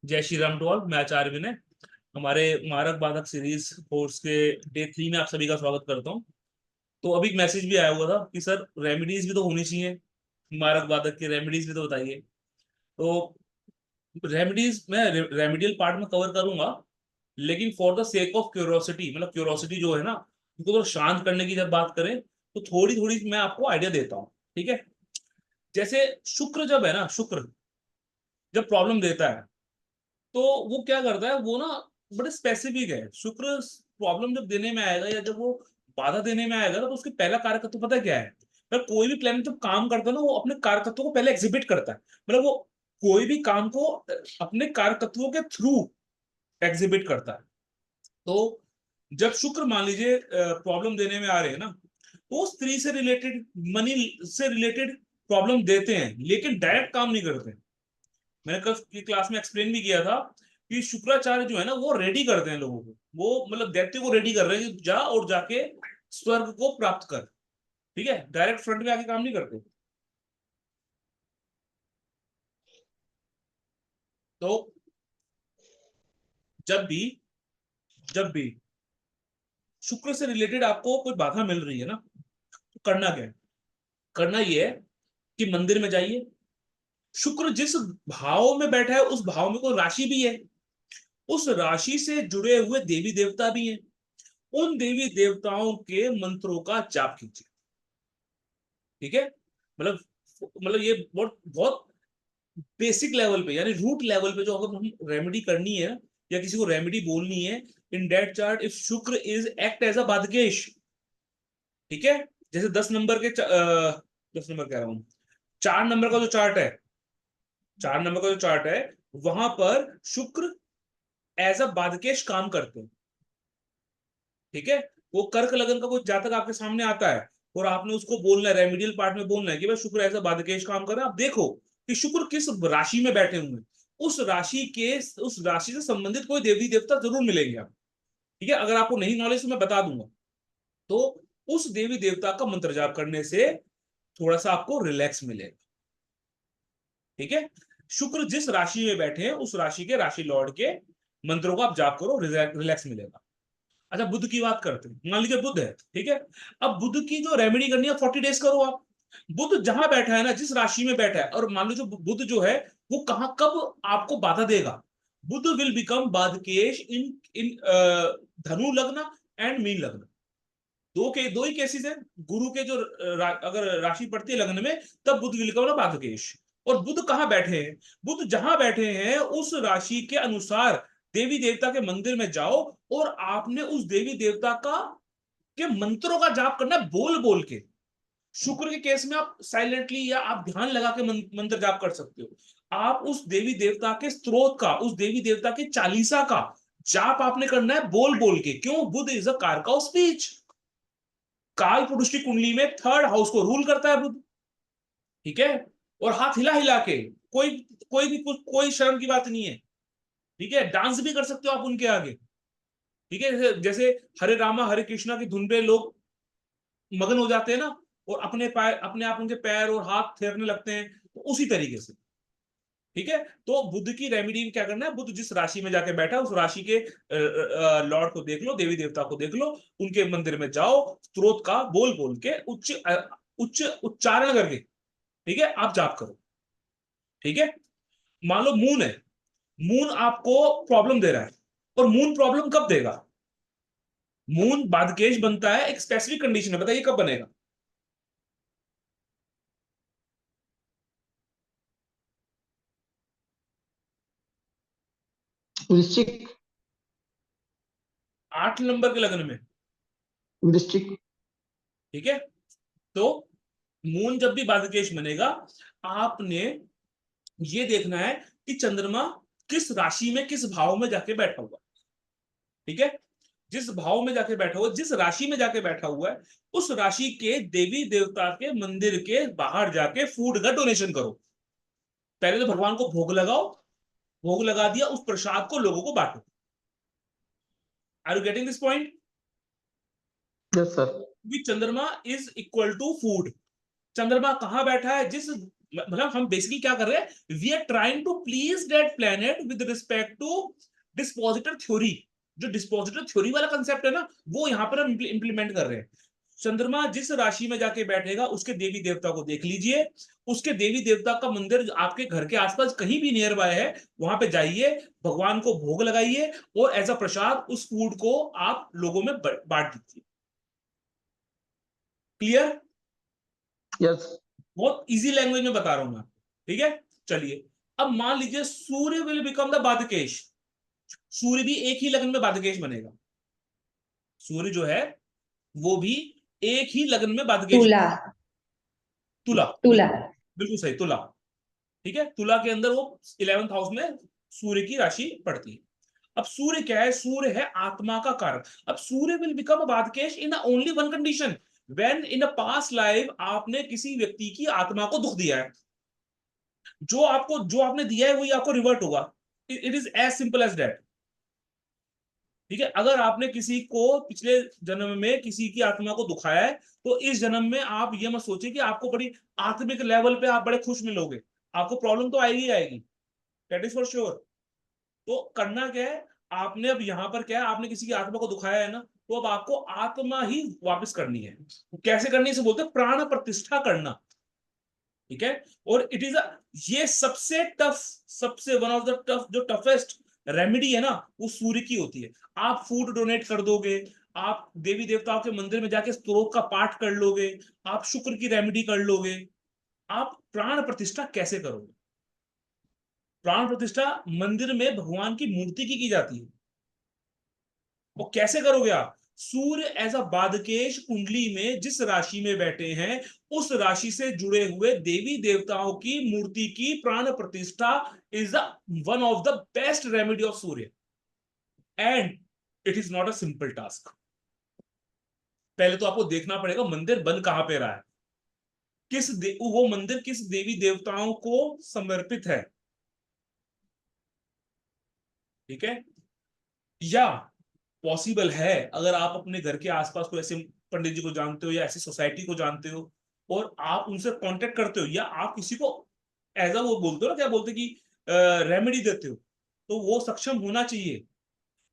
जय Shri Ram to all. मैं आचार्य विनय हमारे मारक बाधक सीरीज कोर्स के डे 3 में आप सभी का स्वागत करता हूं। तो अभी एक मैसेज भी आया हुआ था कि सर रेमेडीज भी तो होनी चाहिए, मारक बाधक की रेमेडीज भी तो बताइए। तो रेमेडीज मैं रेमेडियल पार्ट में कवर करूंगा, लेकिन for the sake of curiosity, मतलब क्यूरोसिटी जो है ना, उनको तो शांत करने की जब बात करें तो थोड़ी थोड़ी मैं आपको आइडिया देता हूँ। ठीक है। जैसे शुक्र जब है ना, शुक्र जब प्रॉब्लम देता है तो वो क्या करता है, वो ना बड़े स्पेसिफिक है। शुक्र प्रॉब्लम जब देने में आएगा या जब वो बाधा देने में आएगा ना, तो उसके पहला कारक तत्व पता है क्या है? मतलब कोई भी प्लेनेट जब काम करता है ना, वो अपने कारक तत्वों को पहले एग्जिबिट करता है। मतलब वो कोई भी काम को अपने कारक तत्वों के थ्रू एग्जिबिट करता है। तो जब शुक्र मान लीजिए प्रॉब्लम देने में आ रहे हैं ना, तो स्त्री से रिलेटेड, मनी से रिलेटेड प्रॉब्लम देते हैं, लेकिन डायरेक्ट काम नहीं करते। मैंने कल की क्लास में एक्सप्लेन भी किया था कि शुक्राचार्य जो है ना, वो रेडी करते हैं लोगों को। वो मतलब दैत्य को रेडी कर रहे हैं कि जा और जाके स्वर्ग को प्राप्त कर। ठीक है, डायरेक्ट फ्रंट में आके काम नहीं करते। तो जब भी जब भी शुक्र से रिलेटेड आपको कोई बाधा मिल रही है ना, तो करना क्या है? करना ये है कि मंदिर में जाइए। शुक्र जिस भाव में बैठा है उस भाव में कोई राशि भी है, उस राशि से जुड़े हुए देवी देवता भी हैं। उन देवी देवताओं के मंत्रों का जाप कीजिए। ठीक है। मतलब ये बहुत बहुत बेसिक लेवल पे, यानी रूट लेवल पे जो अगर हम रेमेडी करनी है या किसी को रेमेडी बोलनी है, इन डेट चार्ट इफ शुक्र इज एक्ट एज अ बाधकेश। ठीक है। जैसे 10 नंबर के 10 नंबर कह रहा हूं, 4 नंबर का जो चार्ट है, 4 नंबर का जो चार्ट है, वहां पर शुक्र एज अ बाधकेश काम करते हैं। ठीक है। वो कर्क लगन का कोई जातक आपके सामने आता है और आपने उसको बोलना है, रेमेडियल पार्ट में बोलना है कि भाई शुक्र ऐसा बाधकेश काम कर रहा है। आप देखो कि शुक्र किस राशि में बैठे हुए हैं। उस राशि से संबंधित कोई देवी देवता जरूर मिलेंगे आप। ठीक है। अगर आपको नहीं नॉलेज तो मैं बता दूंगा। तो उस देवी देवता का मंत्र जाप करने से थोड़ा सा आपको रिलैक्स मिलेगा। ठीक है। शुक्र जिस राशि में बैठे हैं उस राशि के राशि लॉर्ड के मंत्रों को आप जाप करो, रिलैक्स मिलेगा। अच्छा, बुध की बात करते हैं। मान लीजिए बुध है। ठीक है। अब बुध की जो रेमेडी करनी है 40 डेज करो आप। बुध जहां बैठा है ना, जिस राशि में बैठा है, और मान लीजिए बुध जो है वो कहां कब आपको बाधा देगा। बुध विल बिकम बाधकेश इन इन धनु लग्न एंड मीन लग्न। दो ही केसेस है। गुरु के जो अगर राशि पड़ती है लग्न में, तब बुध विल बिकम बाधकेश। और बुध कहां बैठे हैं? बुध जहां बैठे हैं उस राशि के अनुसार देवी देवता के मंदिर में जाओ, और आपने उस देवी देवता का के मंत्रों का जाप करना है, बोल बोल के। शुक्र के केस में आप साइलेंटली या आप ध्यान लगा के मंत्र जाप कर सकते हो। आप उस देवी देवता के स्त्रोत का, उस देवी देवता के चालीसा का जाप आपने करना है बोल बोल के। क्यों? बुध इज अ कारक ऑफ स्पीच। काल पुरुष की कुंडली में थर्ड हाउस को रूल करता है बुध। ठीक है। और हाथ हिला हिला के, कोई कोई भी कुछ, कोई शर्म की बात नहीं है। ठीक है। डांस भी कर सकते हो आप उनके आगे। ठीक है। जैसे हरे रामा हरे कृष्णा की धुन पे लोग मगन हो जाते हैं ना, और अपने आप उनके पैर और हाथ फेरने लगते हैं, तो उसी तरीके से। ठीक है। तो बुद्ध की रेमेडी क्या करना है? बुद्ध जिस राशि में जाके बैठा है उस राशि के लॉर्ड को देख लो, देवी देवता को देख लो, उनके मंदिर में जाओ, स्त्रोत का बोल बोल के उच्च उच्चारण करके, ठीक है, आप जाप करो। ठीक है। मान लो मून है, मून आपको प्रॉब्लम दे रहा है। और मून प्रॉब्लम कब देगा? मून बाधकेश बनता है एक स्पेसिफिक कंडीशन है। बताइए कब बनेगा? वृश्चिक। 8 नंबर के लग्न में। वृश्चिक। ठीक है। तो मून जब भी बाधकेश बनेगा, आपने ये देखना है कि चंद्रमा किस राशि में, किस भाव में जाके बैठा हुआ। ठीक है। जिस भाव में जाके बैठा हुआ, जिस राशि में जाके बैठा हुआ है, उस राशि के देवी देवता के मंदिर के बाहर जाके फूड का डोनेशन करो। पहले तो भगवान को भोग लगाओ, भोग लगा दिया, उस प्रसाद को लोगों को बांटो। Are you getting this point? Yes sir. Chandrama is equal to food. चंद्रमा कहां बैठा है? जिस मतलब हम बेसिकली क्या कर रहे हैं, we are trying to please that planet with respect to dispositor theory. जो डिस्पोजिटर थ्योरी वाला कंसेप्ट है ना, वो यहां पर हम इंप्लीमेंट कर रहे हैं। चंद्रमा जिस राशि में जाके बैठेगा उसके देवी देवता को देख लीजिए, उसके देवी देवता का मंदिर आपके घर के आसपास कहीं भी नियर बाय है, वहां पे जाइए, भगवान को भोग लगाइए और एज अ प्रसाद उस फूड को आप लोगों में बांट दीजिए। क्लियर? Yes. बहुत इजी लैंग्वेज में बता रहा हूं मैं आपको, ठीक है। चलिए, अब मान लीजिए सूर्य विल बिकम द बाधकेश। सूर्य भी एक ही लग्न में बाधकेश बनेगा। सूर्य जो है वो भी एक ही लग्न में बाधकेश। तुला। तुला, तुला। बिल्कुल, बिल्कुल सही, तुला। ठीक है, तुला के अंदर वो 11th हाउस में सूर्य की राशि पड़ती है। अब सूर्य क्या है, सूर्य है आत्मा का कारक। अब Surya will become a badhakesh in only one condition, when in a past life आपने किसी व्यक्ति की आत्मा को दुख दिया है। जो आपने दिया है वही आपको रिवर्ट होगा। It is as simple as that. ठीक है, अगर आपने किसी को पिछले जन्म में किसी की आत्मा को दुखाया है, तो इस जन्म में आप ये मत सोचिए कि आपको बड़ी आत्मिक लेवल पे आप बड़े खुश मिलोगे। आपको प्रॉब्लम तो आएगी आएगी, दैट इज फॉर श्योर। तो करना क्या है, आपने अब यहां पर क्या है, आपने किसी की आत्मा को दुखाया है ना, तो अब आपको आत्मा ही वापस करनी है। कैसे करनी है, इसे बोलते हैं प्राण प्रतिष्ठा करना। ठीक है, और इट इज ये सबसे टफ, सबसे वन ऑफ द टफ, जो टफेस्ट रेमेडी है ना, वो सूर्य की होती है। आप फूड डोनेट कर दोगे, आप देवी देवताओं के मंदिर में जाके स्तोत्र का पाठ कर लोगे, आप शुक्र की रेमेडी कर लोगे। आप प्राण प्रतिष्ठा कैसे करोगे? प्राण प्रतिष्ठा मंदिर में भगवान की मूर्ति की जाती है। वो कैसे करोगे आप? सूर्य एज अ बाधकेश कुंडली में जिस राशि में बैठे हैं, उस राशि से जुड़े हुए देवी देवताओं की मूर्ति की प्राण प्रतिष्ठा is the one of the best remedy of Surya. And it is not a simple task. पहले तो आपको देखना पड़ेगा मंदिर बन कहां पे रहा है, वो मंदिर किस देवी देवताओं को समर्पित है। ठीक है, या पॉसिबल है अगर आप अपने घर के आसपास कोई ऐसे पंडित जी को जानते हो या ऐसी सोसाइटी को जानते हो और आप उनसे कांटेक्ट करते हो, या आप किसी को एज वो बोलते हो ना, क्या बोलते कि रेमेडी देते हो, तो वो सक्षम होना चाहिए।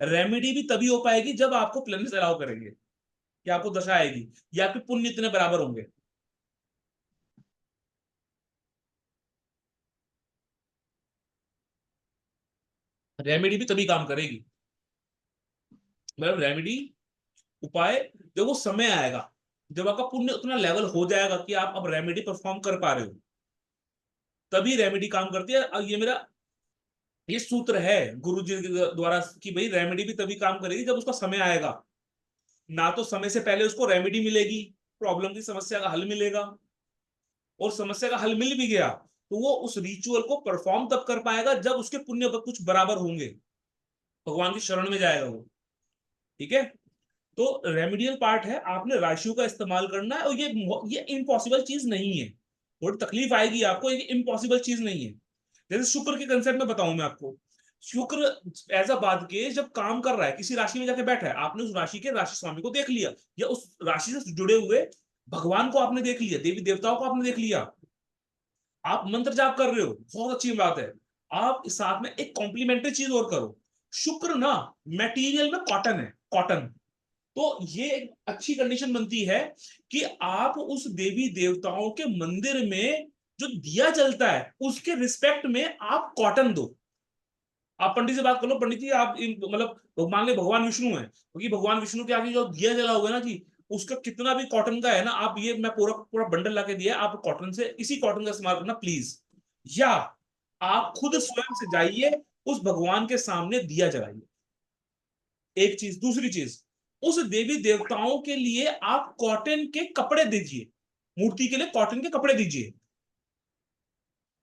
रेमेडी भी तभी हो पाएगी जब आपको प्लेनेट्स अलाउ करेंगे, कि आपको दशा आएगी, या आपके पुण्य इतने बराबर होंगे। रेमेडी भी तभी काम करेगी, मतलब रेमेडी, उपाय, जब वो समय आएगा, जब आपका पुण्य उतना लेवल हो जाएगा कि आप अब रेमेडी परफॉर्म कर पा रहे हो, तभी रेमेडी काम करती है। और ये सूत्र है गुरु जी के द्वारा कि भाई रेमेडी भी तभी काम करेगी जब उसका समय आएगा। ना तो समय से पहले उसको रेमेडी मिलेगी, प्रॉब्लम की समस्या का हल मिलेगा, और समस्या का हल मिल भी गया तो वो उस रिचुअल को परफॉर्म तब कर पाएगा जब उसके पुण्य कुछ बराबर होंगे, भगवान की शरण में जाएगा वो। ठीक है, तो रेमेडियल पार्ट है, आपने राशियों का इस्तेमाल करना है, और ये इम्पॉसिबल चीज नहीं है। थोड़ी तकलीफ आएगी आपको, ये इम्पॉसिबल चीज नहीं है। जैसे शुक्र के कंसेप्ट में बताऊं मैं आपको, शुक्र एज अ बाद के जब काम कर रहा है, किसी राशि में जाके बैठा है, आपने उस राशि के राशि स्वामी को देख लिया, या उस राशि से जुड़े हुए भगवान को आपने देख लिया, देवी देवताओं को आपने देख लिया, आप मंत्र जाप कर रहे हो, बहुत अच्छी बात है। आप इस साथ में एक कॉम्प्लीमेंट्री चीज और करो। शुक्र ना मेटीरियल में कॉटन है, कॉटन। तो ये एक अच्छी कंडीशन बनती है कि आप उस देवी देवताओं के मंदिर में जो दिया जलता है उसके रिस्पेक्ट में आप कॉटन दो। आप पंडित से बात कर लो, पंडित जी आप मतलब मान ले भगवान विष्णु है, क्योंकि भगवान विष्णु के आगे जो दिया जला होगा ना जी, उसका कितना भी कॉटन का है ना, आप ये मैं पूरा पूरा बंडल ला के दिया, आप कॉटन से, इसी कॉटन का इस्तेमाल करना प्लीज। या आप खुद स्वयं से जाइए, उस भगवान के सामने दिया जलाइए। एक चीज, दूसरी चीज, उस देवी देवताओं के लिए आप कॉटन के कपड़े दीजिए, मूर्ति के लिए कॉटन के कपड़े दीजिए।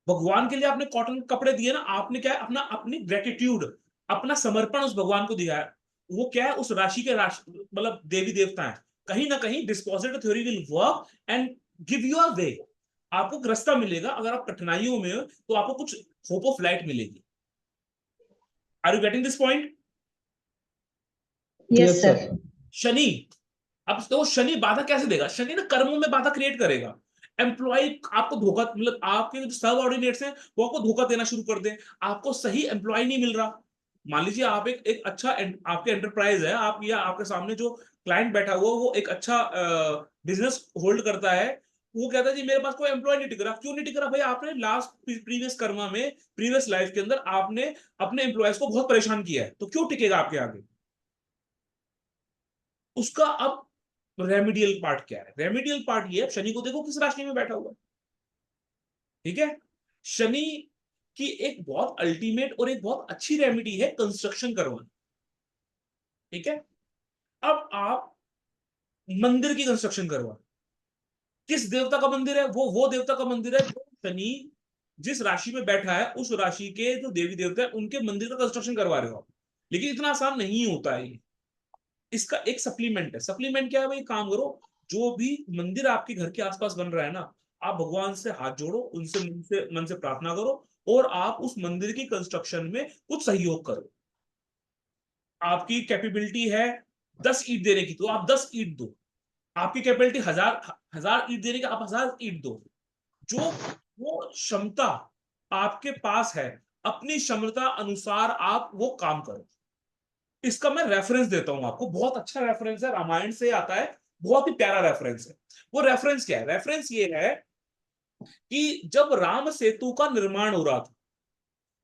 भगवान के लिए आपने कॉटन के कपड़े दिए ना, आपने क्या है, अपना अपनी ग्रेटिट्यूड, अपना समर्पण उस भगवान को दिया है। वो क्या है, उस राशि के राशि मतलब देवी देवता है। कहीं ना कहीं dispositor theory will work and give you a way. आपको एक रास्ता मिलेगा, अगर आप कठिनाइयों में हो तो आपको कुछ होप ऑफ लाइट मिलेगी। Are you getting this point? Yes Yes, sir. sir. Shani, अब तो शनि बाधा कैसे देगा? शनि ना कर्मों में बाधा क्रिएट करेगा। एम्प्लॉय आपको धोखा, मतलब आपके जो सबऑर्डिनेट्स हैं वो आपको धोखा देना शुरू कर दें, आपको सही एम्प्लॉय नहीं मिल रहा। मान लीजिए आप एक अच्छा आपके एंटरप्राइज है, आप या आपके सामने जो क्लाइंट बैठा हुआ वो एक अच्छा बिजनेस होल्ड करता है, वो कहता है जी मेरे पास कोई एम्प्लॉय नहीं टिक रहा। क्यों नहीं टिक रहा भाई? आपने लास्ट प्रीवियस कर्मा में, प्रीवियस लाइफ के अंदर आपने अपने एम्प्लॉयज को बहुत परेशान किया है, तो क्यों टिकेगा आपके आगे? उसका अब रेमेडियल पार्ट क्या है? रेमेडियल पार्ट ये है, शनि को देखो किस राशि में बैठा हुआ है, ठीक है? शनि की एक बहुत अल्टीमेट और एक बहुत अच्छी रेमेडी है कंस्ट्रक्शन करवाना, ठीक है? अब आप मंदिर की कंस्ट्रक्शन करवा, किस देवता का मंदिर है? वो देवता का मंदिर है जो शनि जिस राशि में बैठा है उस राशि के जो देवी देवता है उनके मंदिर का कंस्ट्रक्शन करवा रहे हो आप। लेकिन इतना आसान नहीं होता है ये, इसका एक सप्लीमेंट है। सप्लीमेंट क्या है भाई? काम करो, जो भी मंदिर आपके घर के आसपास बन रहा है ना, आप भगवान से हाथ जोड़ो, उनसे मन से प्रार्थना करो, और आप उस मंदिर की कंस्ट्रक्शन में कुछ सहयोग करो। आपकी कैपेबिलिटी है 10 ईंट देने की, तो आप 10 ईंट दो। आपकी कैपेबिलिटी 1000 ईंट देने की, आप 1000 ईंट दो। जो वो क्षमता आपके पास है, अपनी क्षमता अनुसार आप वो काम करो। इसका मैं रेफरेंस देता हूं आपको, बहुत अच्छा रेफरेंस है, रामायण से आता है, बहुत ही प्यारा रेफरेंस है। वो रेफरेंस क्या है? रेफरेंस ये है कि जब राम सेतु का निर्माण हो रहा था,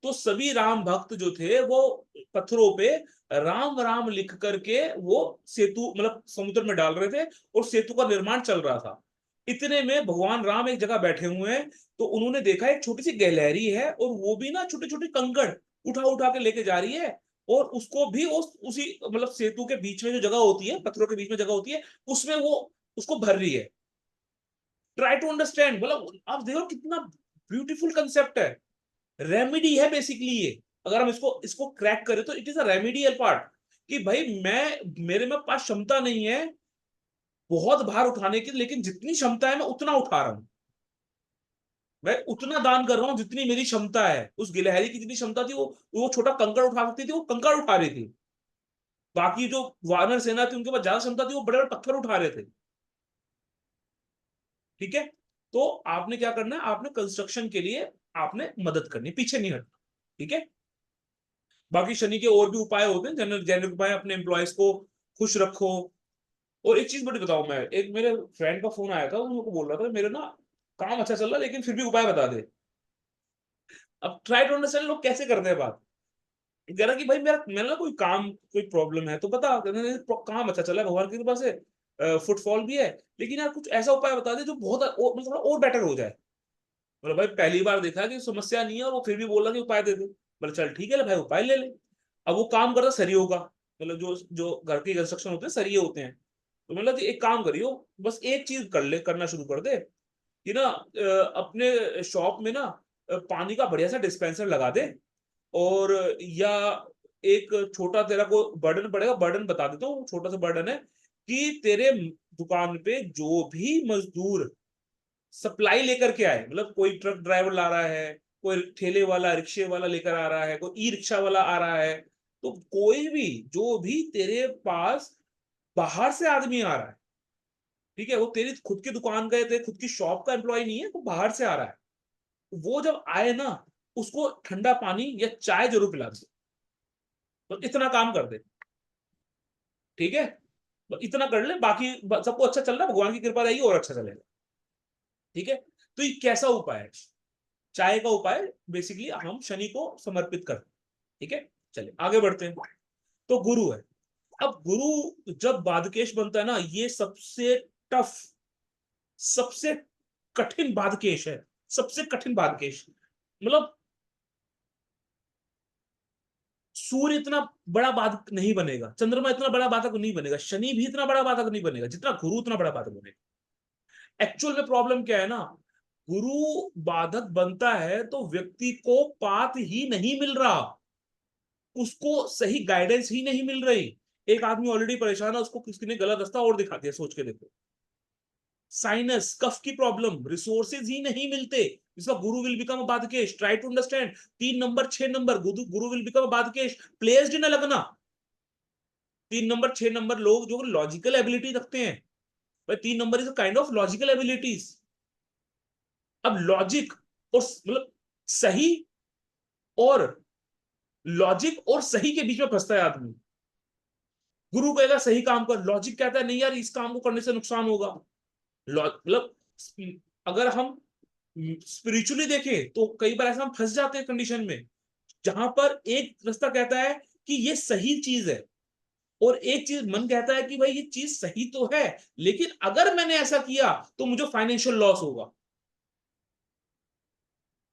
तो सभी राम भक्त जो थे वो पत्थरों पे राम राम लिख करके वो सेतु मतलब समुद्र में डाल रहे थे, और सेतु का निर्माण चल रहा था। इतने में भगवान राम एक जगह बैठे हुए हैं, तो उन्होंने देखा एक छोटी सी गहलरी है, और वो भी ना छोटे छोटे कंकड़ उठा उठा के लेके जा रही है, और उसको भी उसी मतलब सेतु के बीच में जो जगह होती है, पत्थरों के बीच में जगह होती है, उसमें वो उसको भर रही है। ट्राई टू अंडरस्टैंड, मतलब आप देखो कितना ब्यूटीफुल कंसेप्ट है। रेमेडी है बेसिकली ये। अगर हम इसको इसको क्रैक करें तो it is a remedial part, कि भाई मेरे में पास क्षमता नहीं है बहुत भार उठाने की, लेकिन जितनी क्षमता है मैं उतना उठा रहा हूं, मैं उतना दान कर रहा हूं जितनी मेरी क्षमता है। उस गिलहरी की जितनी क्षमता थी वो छोटा कंकड़ उठा सकती थी, वो कंकड़ उठा रही थी। बाकी जो वानर सेना थी उनके पास ज्यादा क्षमता थी, वो बड़े बड़े पत्थर उठा रहे थे, ठीक है? तो आपने क्या करना है? आपने कंस्ट्रक्शन के लिए आपने मदद करनी, पीछे नहीं हटना, ठीक है? बाकी शनि के और भी उपाय होते हैं, जनरल जनरल उपाय, अपने एम्प्लॉयज को खुश रखो। और एक चीज बड़ी बताऊं, मैं एक मेरे फ्रेंड का फोन आया था, वो मेरे को बोल रहा था मेरे ना काम अच्छा चल रहा है लेकिन फिर भी उपाय बता दे। अब ट्राई टू अंडरस्टैंड लोग कैसे करते हैं बात। कह रहा कि भाई मेरा ना कोई काम कोई प्रॉब्लम है तो बता, काम अच्छा चल रहा है भगवान की कृपा से, फुटफॉल भी है, लेकिन यार कुछ ऐसा उपाय बता दे जो बहुत मतलब थोड़ा और बेटर हो जाए। बोला भाई पहली बार देखा कि समस्या नहीं है और वो फिर भी बोल रहा कि उपाय दे दे। बोला चल ठीक है ले भाई उपाय ले ले। अब वो काम करता सरियों का, मतलब जो जो घर की कंस्ट्रक्शन होते हैं सरिये होते हैं। तो मतलब कि एक काम करियो, बस एक चीज करना शुरू कर दे कि ना अपने शॉप में ना पानी का बढ़िया सा डिस्पेंसर लगा दे, और या एक छोटा तेरा को बर्डन पड़ेगा, बर्डन बता देता हूँ, छोटा सा बर्डन है कि तेरे दुकान पे जो भी मजदूर सप्लाई लेकर के आए, मतलब कोई ट्रक ड्राइवर ला रहा है, कोई ठेले वाला रिक्शे वाला लेकर आ रहा है, कोई ई रिक्शा वाला आ रहा है, तो कोई भी जो भी तेरे पास बाहर से आदमी आ रहा है, ठीक है, वो तेरी खुद की दुकान का, तेरे खुद की शॉप का एम्प्लॉय नहीं है, वो बाहर से आ रहा है, वो जब आए ना उसको ठंडा पानी या चाय जरूर पिला दे। तो इतना काम कर दे, ठीक है? तो इतना कर ले, बाकी सबको अच्छा चल रहा है, भगवान की कृपा रहेगी और अच्छा चलेगा, ठीक है? तो ये कैसा उपाय है? चाय का उपाय बेसिकली हम शनि को समर्पित करते हैं, ठीक है? चलिए आगे बढ़ते हैं। तो गुरु है। अब गुरु जब बादकेश बनता है ना, ये सबसे टफ, सबसे कठिन बादकेश है, सबसे कठिन बादकेश। मतलब सूर्य इतना बड़ा बाधक नहीं बनेगा, चंद्रमा इतना बड़ा बाधक नहीं बनेगा, शनि भी इतना बड़ा बाधक नहीं बनेगा जितना गुरु उतना बड़ा बाधक बनेगा। एक्चुअल में प्रॉब्लम क्या है ना, गुरु बाधक बनता है तो व्यक्ति को पाथ ही नहीं मिल रहा, उसको सही गाइडेंस ही नहीं मिल रही। एक आदमी ऑलरेडी परेशान है, उसको किसी ने गलत रास्ता और दिखा दिया, सोच के देखो। साइनस कफ की प्रॉब्लम, रिसोर्सेज ही नहीं मिलते, इसका Guru will become a badhakesh. Try to understand, 3 number 6 number Guru will become a badhakesh. Placed न लगना, 3 नंबर 6 नंबर लोग जो लॉजिकल एबिलिटी रखते हैं, भाई 3 number is kind of logical abilities, अब लॉजिक और मतलब सही और लॉजिक और सही के बीच में फंसता है आदमी। गुरु कहेगा सही काम कर, लॉजिक कहता है नहीं यार इस काम को करने से नुकसान होगा। मतलब अगर हम स्पिरिचुअली देखें तो कई बार ऐसा हम फंस जाते हैं कंडीशन में, जहां पर एक रास्ता कहता है कि ये सही चीज है, और एक चीज मन कहता है कि भाई ये चीज सही तो है, लेकिन अगर मैंने ऐसा किया तो मुझे फाइनेंशियल लॉस होगा।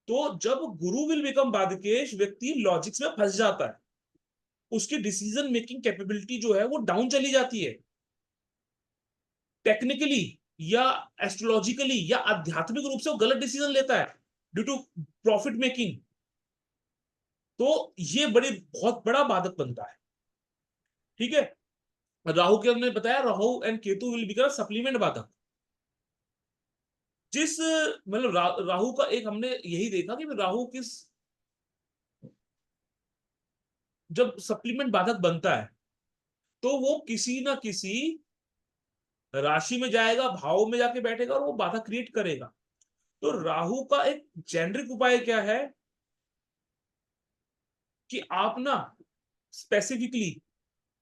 तो जब गुरु विल बिकम बादकेश, व्यक्ति लॉजिक्स में फंस जाता है, उसकी डिसीजन मेकिंग कैपेबिलिटी जो है वो डाउन चली जाती है। टेक्निकली या एस्ट्रोलॉजिकली या आध्यात्मिक रूप से वो गलत डिसीजन लेता है ड्यू टू प्रॉफिट मेकिंग। तो ये बड़ी बहुत बड़ा बाधक बनता है। ठीक है, राहु के हमने बताया, Rahu and Ketu will become supplement बाधक। जिस मतलब राहु का एक हमने यही देखा कि राहु किस, जब सप्लीमेंट बाधक बनता है तो वो किसी ना किसी राशि में जाएगा, भाव में जाके बैठेगा और वो बाधा क्रिएट करेगा। तो राहु का एक जेनरिक उपाय क्या है कि आप ना स्पेसिफिकली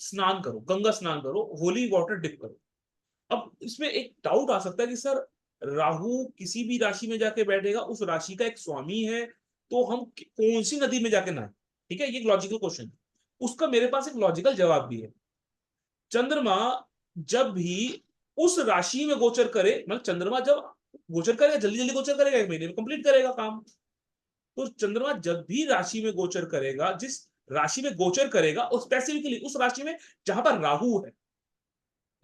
स्नान करो, गंगा स्नान करो, होली वाटर डिप करो। अब इसमें एक डाउट आ सकता है कि सर राहु किसी भी राशि में जाके बैठेगा, उस राशि का एक स्वामी है, तो हम कौन सी नदी में जाके नहाए? ठीक है, ये एक लॉजिकल क्वेश्चन। उसका मेरे पास एक लॉजिकल जवाब भी है। चंद्रमा जब भी उस राशि में गोचर करे, मतलब चंद्रमा जब गोचर करेगा, जल्दी जल्दी गोचर करेगा, 1 महीने में कंप्लीट करेगा काम। तो चंद्रमा जब भी राशि में गोचर करेगा, जिस राशि में गोचर करेगा और स्पेसिफिकली उस राशि में जहां पर राहु है,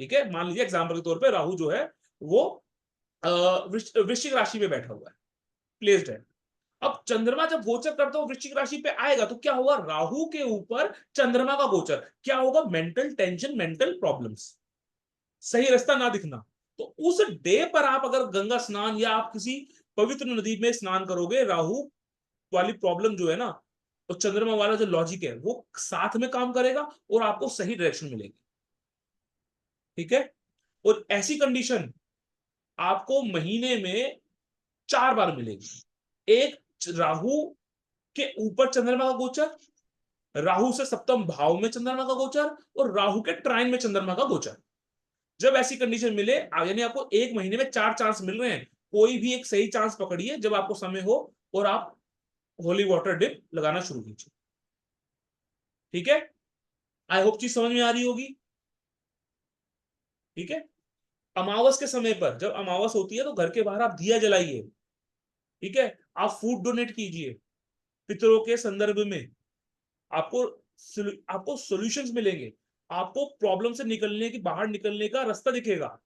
ठीक है, मान लीजिए एग्जांपल के तौर पे राहु जो है वो वृश्चिक राशि में बैठा हुआ है, प्लेस्ड है। अब चंद्रमा जब गोचर करता है वृश्चिक राशि पे आएगा तो क्या होगा, राहु के ऊपर चंद्रमा का गोचर क्या होगा, मेंटल टेंशन, मेंटल प्रॉब्लम्स, सही रास्ता ना दिखना। तो उस डे पर आप अगर गंगा स्नान या आप किसी पवित्र नदी में स्नान करोगे, राहु वाली प्रॉब्लम जो है ना, तो चंद्रमा वाला जो लॉजिक है वो साथ में काम करेगा और आपको सही डायरेक्शन मिलेगी। ठीक है, और ऐसी कंडीशन आपको महीने में 4 बार मिलेगी। एक, राहु के ऊपर चंद्रमा का गोचर, राहु से सप्तम भाव में चंद्रमा का गोचर, और राहु के ट्राइन में चंद्रमा का गोचर। जब ऐसी कंडीशन मिले, यानी आपको एक महीने में 4 चांस मिल रहे हैं, कोई भी एक सही चांस पकड़िए जब आपको समय हो और आप होली वाटर डिप लगाना शुरू कीजिए। ठीक है, आई होप चीज समझ में आ रही होगी। ठीक है, अमावस के समय पर, जब अमावस होती है तो घर के बाहर आप दिया जलाइए। ठीक है, आप फूड डोनेट कीजिए पितरों के संदर्भ में। आपको आपको सॉल्यूशंस मिलेंगे, आपको प्रॉब्लम से निकलने की, बाहर निकलने का रास्ता दिखेगा।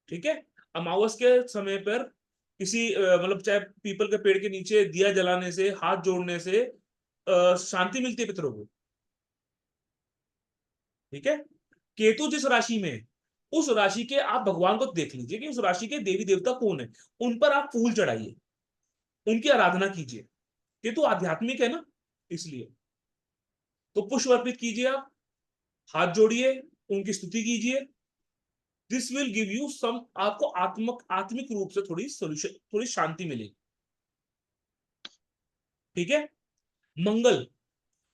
ठीक है, अमावस के समय पर किसी मतलब चाहे पीपल के पेड़ के नीचे दिया जलाने से, हाथ जोड़ने से शांति मिलती है पितरों को। ठीक है, केतु जिस राशि में, उस राशि के आप भगवान को देख लीजिए कि उस राशि के देवी देवता कौन है, उन पर आप फूल चढ़ाइए, उनकी आराधना कीजिए। केतु आध्यात्मिक है ना, इसलिए तो पुष्प अर्पित कीजिए, आप हाथ जोड़िए, उनकी स्तुति कीजिए। This will give you some, आपको आत्मिक रूप से थोड़ी सोल्यूशन, थोड़ी शांति मिलेगी। ठीक है, मंगल।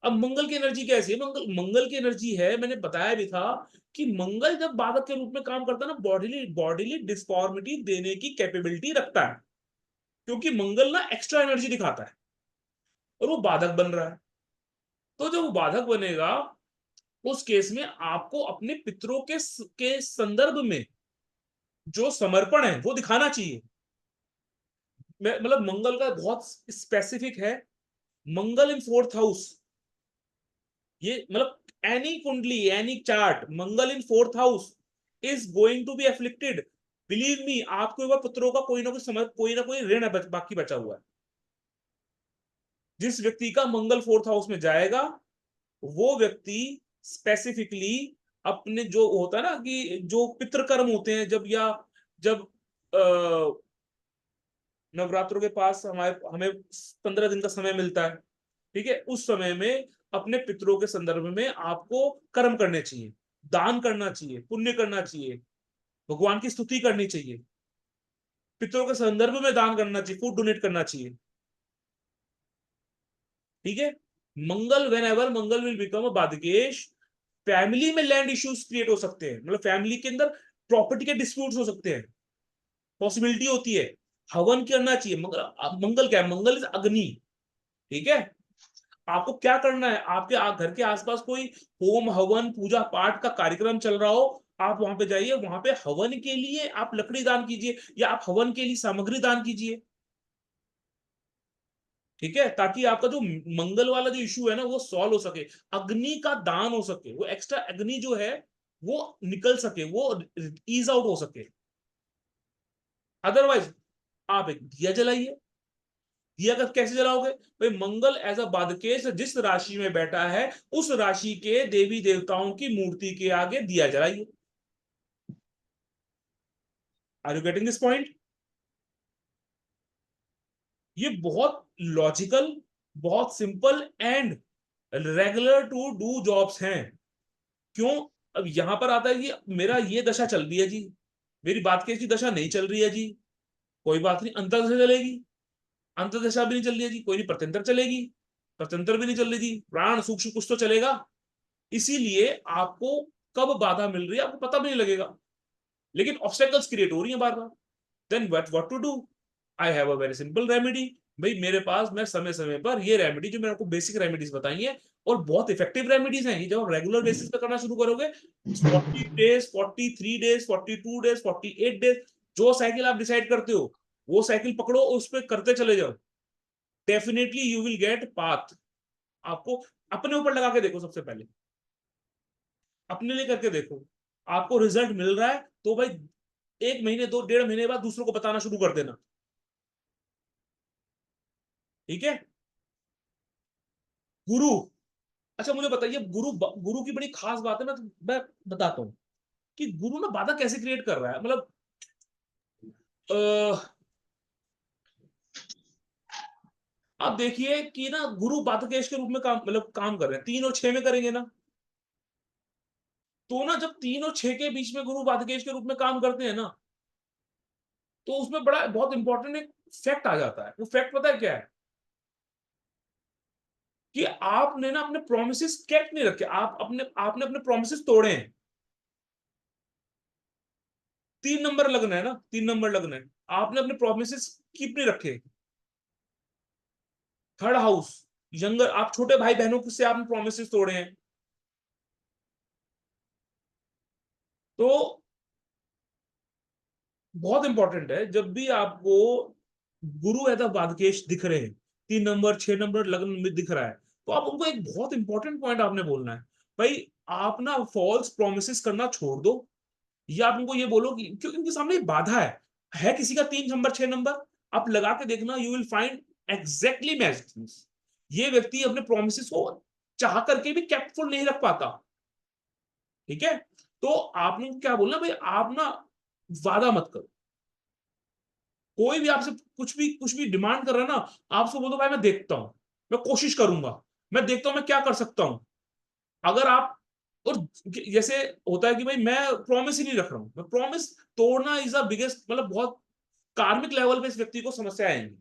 अब मंगल की एनर्जी कैसी है, मंगल की एनर्जी है, मैंने बताया भी था कि मंगल जब बाधक के रूप में काम करता है ना, बॉडीली डिस्फॉर्मिटी देने की कैपेबिलिटी रखता है, क्योंकि मंगल ना एक्स्ट्रा एनर्जी दिखाता है और वो बाधक बन रहा है। तो जब वो बाधक बनेगा, उस केस में आपको अपने पितरों के संदर्भ में जो समर्पण है वो दिखाना चाहिए। मतलब मंगल का बहुत स्पेसिफिक है, मंगल इन 4th हाउस, ये मतलब any kundli, any chart, Mangal in 4th house is going to be afflicted. Believe me, आपके ऊपर पुत्रों का कोई ना कोई ऋण बाकी बचा हुआ है। जिस व्यक्ति का मंगल 4th हाउस में जाएगा, वो व्यक्ति स्पेसिफिकली अपने जो होता है ना कि जो पितृकर्म होते हैं, जब या जब नवरात्रों के पास हमारे हमें 15 दिन का समय मिलता है, ठीक है, उस समय में अपने पितरों के संदर्भ में आपको कर्म करने चाहिए, दान करना चाहिए, पुण्य करना चाहिए, भगवान की स्तुति करनी चाहिए। पितरों के संदर्भ में दान करना चाहिए, फूड डोनेट करना चाहिए। ठीक है। Mangal, whenever Mangal will become a badhakesh, family में लैंड इश्यूज क्रिएट हो सकते हैं, मतलब फैमिली के अंदर प्रॉपर्टी के डिस्प्यूट्स हो सकते हैं, पॉसिबिलिटी होती है। हवन करना चाहिए। मंगल क्या है? मंगल इज अग्नि। ठीक है। आपको क्या करना है, आपके घर के आसपास कोई होम हवन पूजा पाठ का कार्यक्रम चल रहा हो, आप वहां पे जाइए, वहां पे हवन के लिए आप लकड़ी दान कीजिए, या आप हवन के लिए सामग्री दान कीजिए। ठीक है, ताकि आपका जो मंगल वाला जो इशू है ना वो सॉल्व हो सके, अग्नि का दान हो सके, वो एक्स्ट्रा अग्नि जो है वो निकल सके, वो ईज आउट हो सके। अदरवाइज आप एक दिया जलाइए। दिया का कैसे जलाओगे भाई? मंगल एज अ बाधकेश जिस राशि में बैठा है, उस राशि के देवी देवताओं की मूर्ति के आगे दिया जलाइए। Are you getting this point? ये बहुत लॉजिकल, बहुत simple and regular to do jobs हैं। क्यों? अब यहां पर आता है कि मेरा ये दशा चल रही है जी, मेरी बात की दशा नहीं चल रही है जी, कोई बात नहीं, अंतर्दशा चलेगी। अंतर्दशा भी नहीं चल रही है जी, कोई नहीं, प्रत्यंतर चलेगी। प्रत्यंतर भी नहीं चल रही जी, प्राण सूक्ष्म कुछ तो चलेगा। इसीलिए आपको कब बाधा मिल रही है आपको पता भी नहीं लगेगा, लेकिन ऑब्स्टेकल्स क्रिएट हो रही है बार बार। Then what to do? I have a very simple remedy. भाई मेरे पास, मैं समय समय पर ये रेमेडी जो मैंने आपको बेसिक रेमेडीज बताई है, और बहुत इफेक्टिव रेमेडीज हैं, ये जब आप रेगुलर बेसिस पे करना शुरू करोगे, 40 डेज, 43 डेज, 42 डेज, 48 डेज, जो साइकिल आप डिसाइड करते हो वो साइकिल पकड़ो, उस पर करते चले जाओ। Definitely you will get path. आपको अपने ऊपर लगा के देखो, सबसे पहले अपने लिए करके देखो, आपको रिजल्ट मिल रहा है तो भाई 1 महीने, 2 डेढ़ महीने बाद दूसरों को बताना शुरू कर देना। ठीक है। गुरु, अच्छा मुझे बताइए, गुरु की बड़ी खास बात है, मैं बताता हूँ कि गुरु ना बाधा कैसे क्रिएट कर रहा है। मतलब आप देखिए कि ना गुरु बाधकेश के रूप में काम, मतलब काम कर रहे हैं, 3 और 6 में करेंगे ना, तो ना जब 3 और 6 के बीच में गुरु बाधकेश के रूप में काम करते हैं ना, तो उसमें बड़ा बहुत इंपॉर्टेंट एक फैक्ट आ जाता है। वो फैक्ट पता है क्या है? कि आपने ना अपने प्रोमिसेस केप्ट नहीं रखे, आपने अपने प्रोमिसेस तोड़े हैं। 3 नंबर लगना है ना, 3 नंबर लगना है, आपने अपने प्रोमिसेस कीप नहीं रखे। थर्ड हाउस, यंगर, आप छोटे भाई बहनों से आपने प्रोमिसेस तोड़े हैं। तो बहुत इंपॉर्टेंट है, जब भी आपको गुरु एज अ बाधकेश दिख रहे हैं, 3 नंबर 6 नंबर लग्न में दिख रहा है, तो आप उनको एक बहुत इंपॉर्टेंट पॉइंट आपने बोलना है। भाई आप ना फॉल्स प्रोमिस करना छोड़ दो, या आप उनको ये बोलो कि क्योंकि उनके सामने एक बाधा है किसी का 3 नंबर 6 नंबर, आप लगा के देखना, you will find exactly match. ये व्यक्ति अपने प्रोमिस को चाह करके भी कैप्टफुल नहीं रख पाता। ठीक है। तो आपने क्या बोलना भाई, आप ना वादा मत करो। कोई भी आपसे कुछ भी डिमांड कर रहा है ना, आप उसको बोलो भाई मैं देखता हूं, मैं कोशिश करूंगा, मैं देखता हूं मैं क्या कर सकता हूं। अगर आप, और जैसे होता है कि भाई मैं प्रॉमिस ही नहीं रख रहा हूं, मैं प्रॉमिस तोड़ना इज द बिगेस्ट, मतलब बहुत कार्मिक लेवल पे इस व्यक्ति को समस्या आएंगी।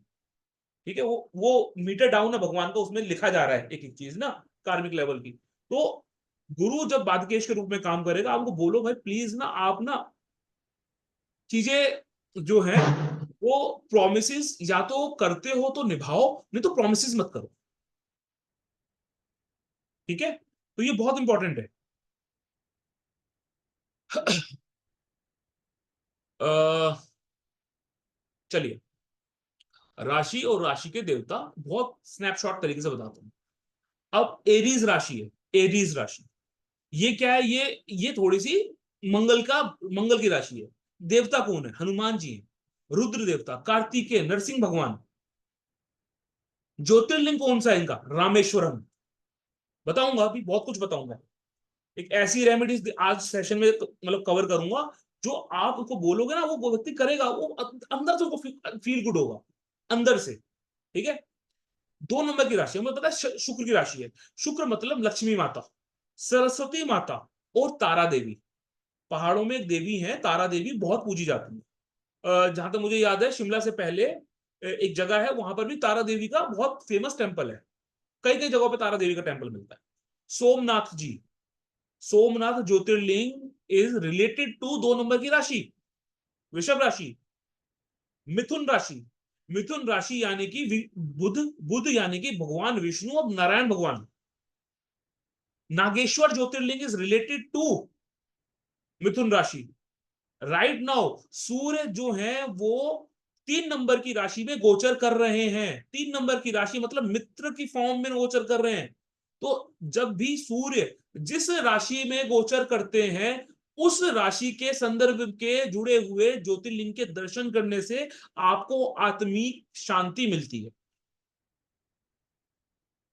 ठीक है। वो मीटर डाउन है भगवान का, उसमें लिखा जा रहा है एक एक चीज ना, कार्मिक लेवल की। तो गुरु जब बादकेश के रूप में काम करेगा, आपको बोलो भाई प्लीज ना, आप ना चीजें जो है वो प्रोमिस या तो करते हो तो निभाओ, नहीं तो प्रोमिस मत करो। ठीक है। तो ये बहुत इंपॉर्टेंट है। चलिए, राशि और राशि के देवता बहुत स्नैपशॉट तरीके से बताता हूं। अब एरीज राशि है, एरीज राशि, ये क्या है? ये थोड़ी सी मंगल की राशि है। देवता कौन है? हनुमान जी है। रुद्र देवता, कार्तिकेय, नरसिंह भगवान। ज्योतिर्लिंग कौन सा है इनका? रामेश्वरम। बताऊंगा, अभी बहुत कुछ बताऊंगा। एक ऐसी रेमेडीज आज सेशन में मतलब कवर करूंगा, जो आप उसको बोलोगे ना, वो व्यक्ति करेगा, वो अंदर से उसको फील गुड होगा, अंदर से। ठीक है। 2 नंबर की राशि हमें पता है, शुक्र की राशि है। शुक्र मतलब लक्ष्मी माता, सरस्वती माता और तारा देवी। पहाड़ों में एक देवी है तारा देवी, बहुत पूजी जाती है। जहां तक मुझे याद है शिमला से पहले एक जगह है, वहां पर भी तारा देवी का बहुत फेमस टेम्पल है। कई कई जगहों पे तारा देवी का टेम्पल मिलता है। सोमनाथ जी, सोमनाथ ज्योतिर्लिंग इज रिलेटेड टू 2 नंबर की राशि, वृषभ राशि, मिथुन राशि। मिथुन राशि यानी कि बुध, बुध यानी कि भगवान विष्णु और नारायण भगवान। नागेश्वर ज्योतिर्लिंग इज रिलेटेड टू मिथुन राशि। राइट नाउ सूर्य जो है वो 3 नंबर की राशि में गोचर कर रहे हैं। 3 नंबर की राशि मतलब मित्र की फॉर्म में गोचर कर रहे हैं। तो जब भी सूर्य जिस राशि में गोचर करते हैं, उस राशि के संदर्भ के जुड़े हुए ज्योतिर्लिंग के दर्शन करने से आपको आत्मिक शांति मिलती है,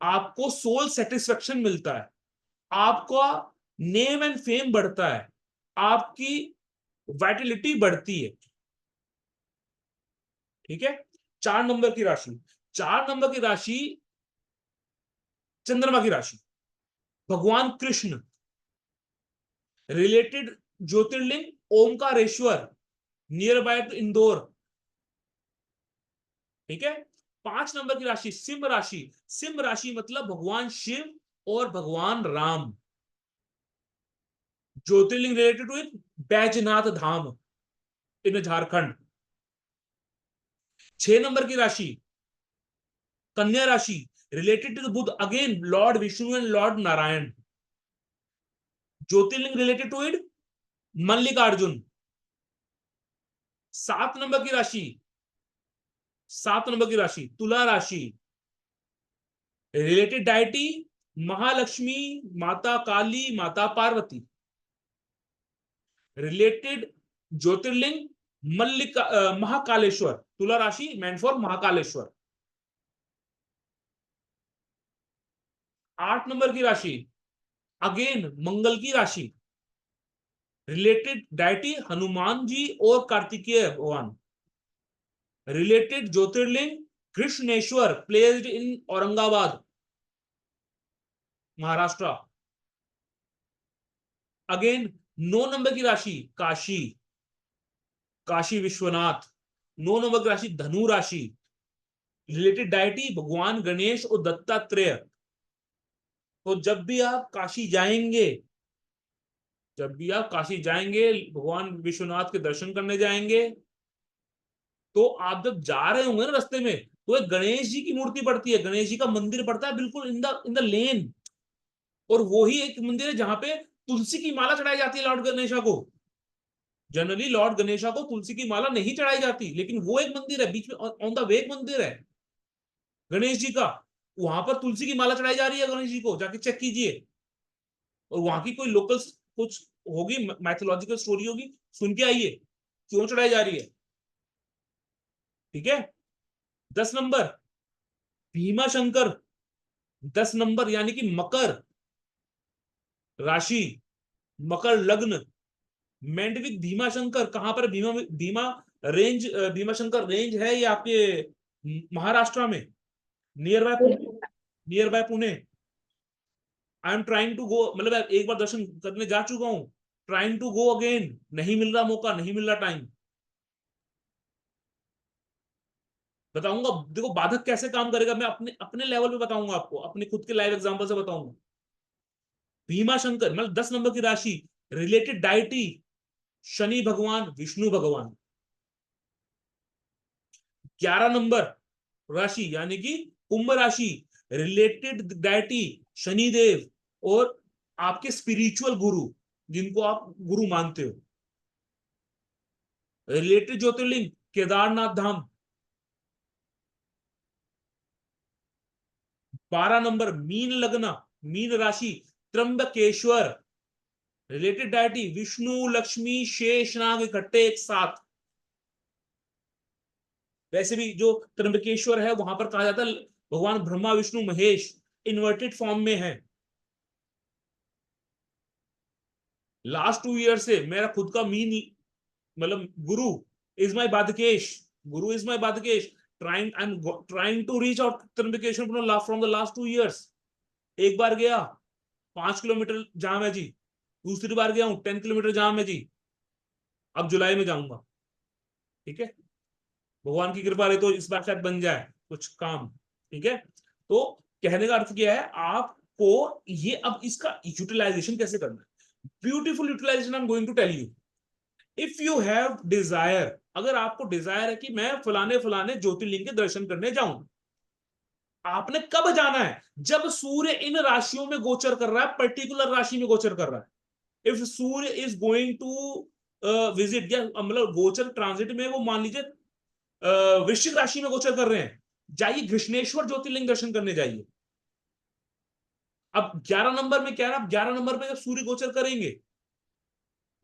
आपको सोल सेटिस्फेक्शन मिलता है, आपका नेम एंड फेम बढ़ता है, आपकी वाइटलिटी बढ़ती है। ठीक है। 4 नंबर की राशि, 4 नंबर की राशि चंद्रमा की राशि, भगवान Krishna, related Jyotirlinga Omkareshwar, near by two Indore. ठीक है। 5 नंबर की राशि सिंह राशि, सिंह राशि मतलब भगवान शिव और भगवान Ram, jyotirlinga related to Baijnath Dham in Jharkhand. 6 number की राशि कन्या राशि, related to Budh, again lord Vishnu and lord Narayan, jyotirlinga related to it Mallikarjun. 7 number की राशि, 7 नंबर की राशि तुला राशि, रिलेटेड डायटी महालक्ष्मी, माता काली, माता पार्वती, रिलेटेड ज्योतिर्लिंग मल्लिका महाकालेश्वर। तुला राशि मैन फॉर महाकालेश्वर। 8 नंबर की राशि अगेन मंगल की राशि, रिलेटेड डायटी हनुमान जी और कार्तिकेय भगवान, related Jyotirlinga Krishneshwar placed in Aurangabad Maharashtra. Again 9 number की राशि काशी, काशी विश्वनाथ। 9 नंबर की राशि धनु राशि, रिलेटेड डायटी भगवान गणेश और दत्तात्रेय। तो जब भी आप काशी जाएंगे, जब भी आप काशी जाएंगे भगवान विश्वनाथ के दर्शन करने जाएंगे, तो आप जब जा रहे होंगे ना रास्ते में, तो एक गणेश जी की मूर्ति पड़ती है, गणेश जी का मंदिर पड़ता है बिल्कुल इन द लेन। और वो ही एक मंदिर है जहां पे तुलसी की माला चढ़ाई जाती है लॉर्ड गणेशा को। जनरली लॉर्ड गणेशा को तुलसी की माला नहीं चढ़ाई जाती, लेकिन वो एक मंदिर है बीच में, ऑन द वे मंदिर है गणेश जी का, वहां पर तुलसी की माला चढ़ाई जा रही है गणेश जी को, जाके चेक कीजिए। और वहां की कोई लोकल कुछ होगी, मैथोलॉजिकल स्टोरी होगी, सुन के आइए क्यों चढ़ाई जा रही है। ठीक है। 10 नंबर भीमा शंकर, 10 नंबर यानी कि मकर राशि, मकर लग्न, मेंडविक भीमा शंकर। कहां पर Bhima Bhima range, Bhimashankar range है ये आपके महाराष्ट्र में, near by Pune, near by Pune. I am trying to go, मतलब एक बार दर्शन करने जा चुका हूं, ट्राइंग टू गो अगेन, नहीं मिल रहा मौका, नहीं मिल रहा टाइम। बताऊंगा, देखो बाधक कैसे काम करेगा, मैं अपने अपने लेवल पे बताऊंगा आपको, अपने खुद के लाइव एग्जांपल से बताऊंगा। भीमा शंकर मतलब 10 नंबर की राशि, रिलेटेड डाइटी शनि भगवान, विष्णु भगवान। 11 नंबर राशि यानी कि कुंभ राशि, रिलेटेड डाइटी शनिदेव और आपके स्पिरिचुअल गुरु, जिनको आप गुरु मानते हो। रिलेटेड ज्योतिर्लिंग केदारनाथ धाम। 12 नंबर मीन लग्न, मीन राशि त्र्यंबकेश्वर, रिलेटेड डायटी विष्णु लक्ष्मी शेषनाग इकट्ठे एक साथ। वैसे भी जो त्र्यंबकेश्वर है वहां पर कहा जाता है भगवान ब्रह्मा विष्णु महेश इन्वर्टेड फॉर्म में है। लास्ट 2 ईयर से मेरा खुद का मीन, मतलब गुरु is my badhakesh, Guru is my badhakesh. Trying I am trying to reach out Trimbakeshwar from the last 2 years. एक बार गया 5 किलोमीटर जाम है जी, दूसरी बार गया हूं 10 किलोमीटर जाम है जी, अब जुलाई में जाऊंगा। ठीक है, भगवान की कृपा रहे तो इस बार शायद बन जाए कुछ काम। ठीक है, तो कहने का अर्थ क्या है, आपको ये अब इसका यूटिलाइजेशन कैसे करना है, beautiful utilization I am going to tell you. If you have desire, अगर आपको डिजायर है कि मैं फलाने फलाने ज्योतिर्लिंग के दर्शन करने जाऊं, आपने कब जाना है, जब सूर्य इन राशियों में गोचर कर रहा है, पर्टिकुलर राशि में गोचर कर रहा है। If Surya is going to visit, या मतलब गोचर ट्रांजिट में वो मान लीजिए वृश्चिक राशि में गोचर कर रहे हैं, जाइए घृष्णेश्वर ज्योतिर्लिंग दर्शन करने जाइए। अब 11 नंबर में क्या है, अब 11 नंबर में जब सूर्य गोचर करेंगे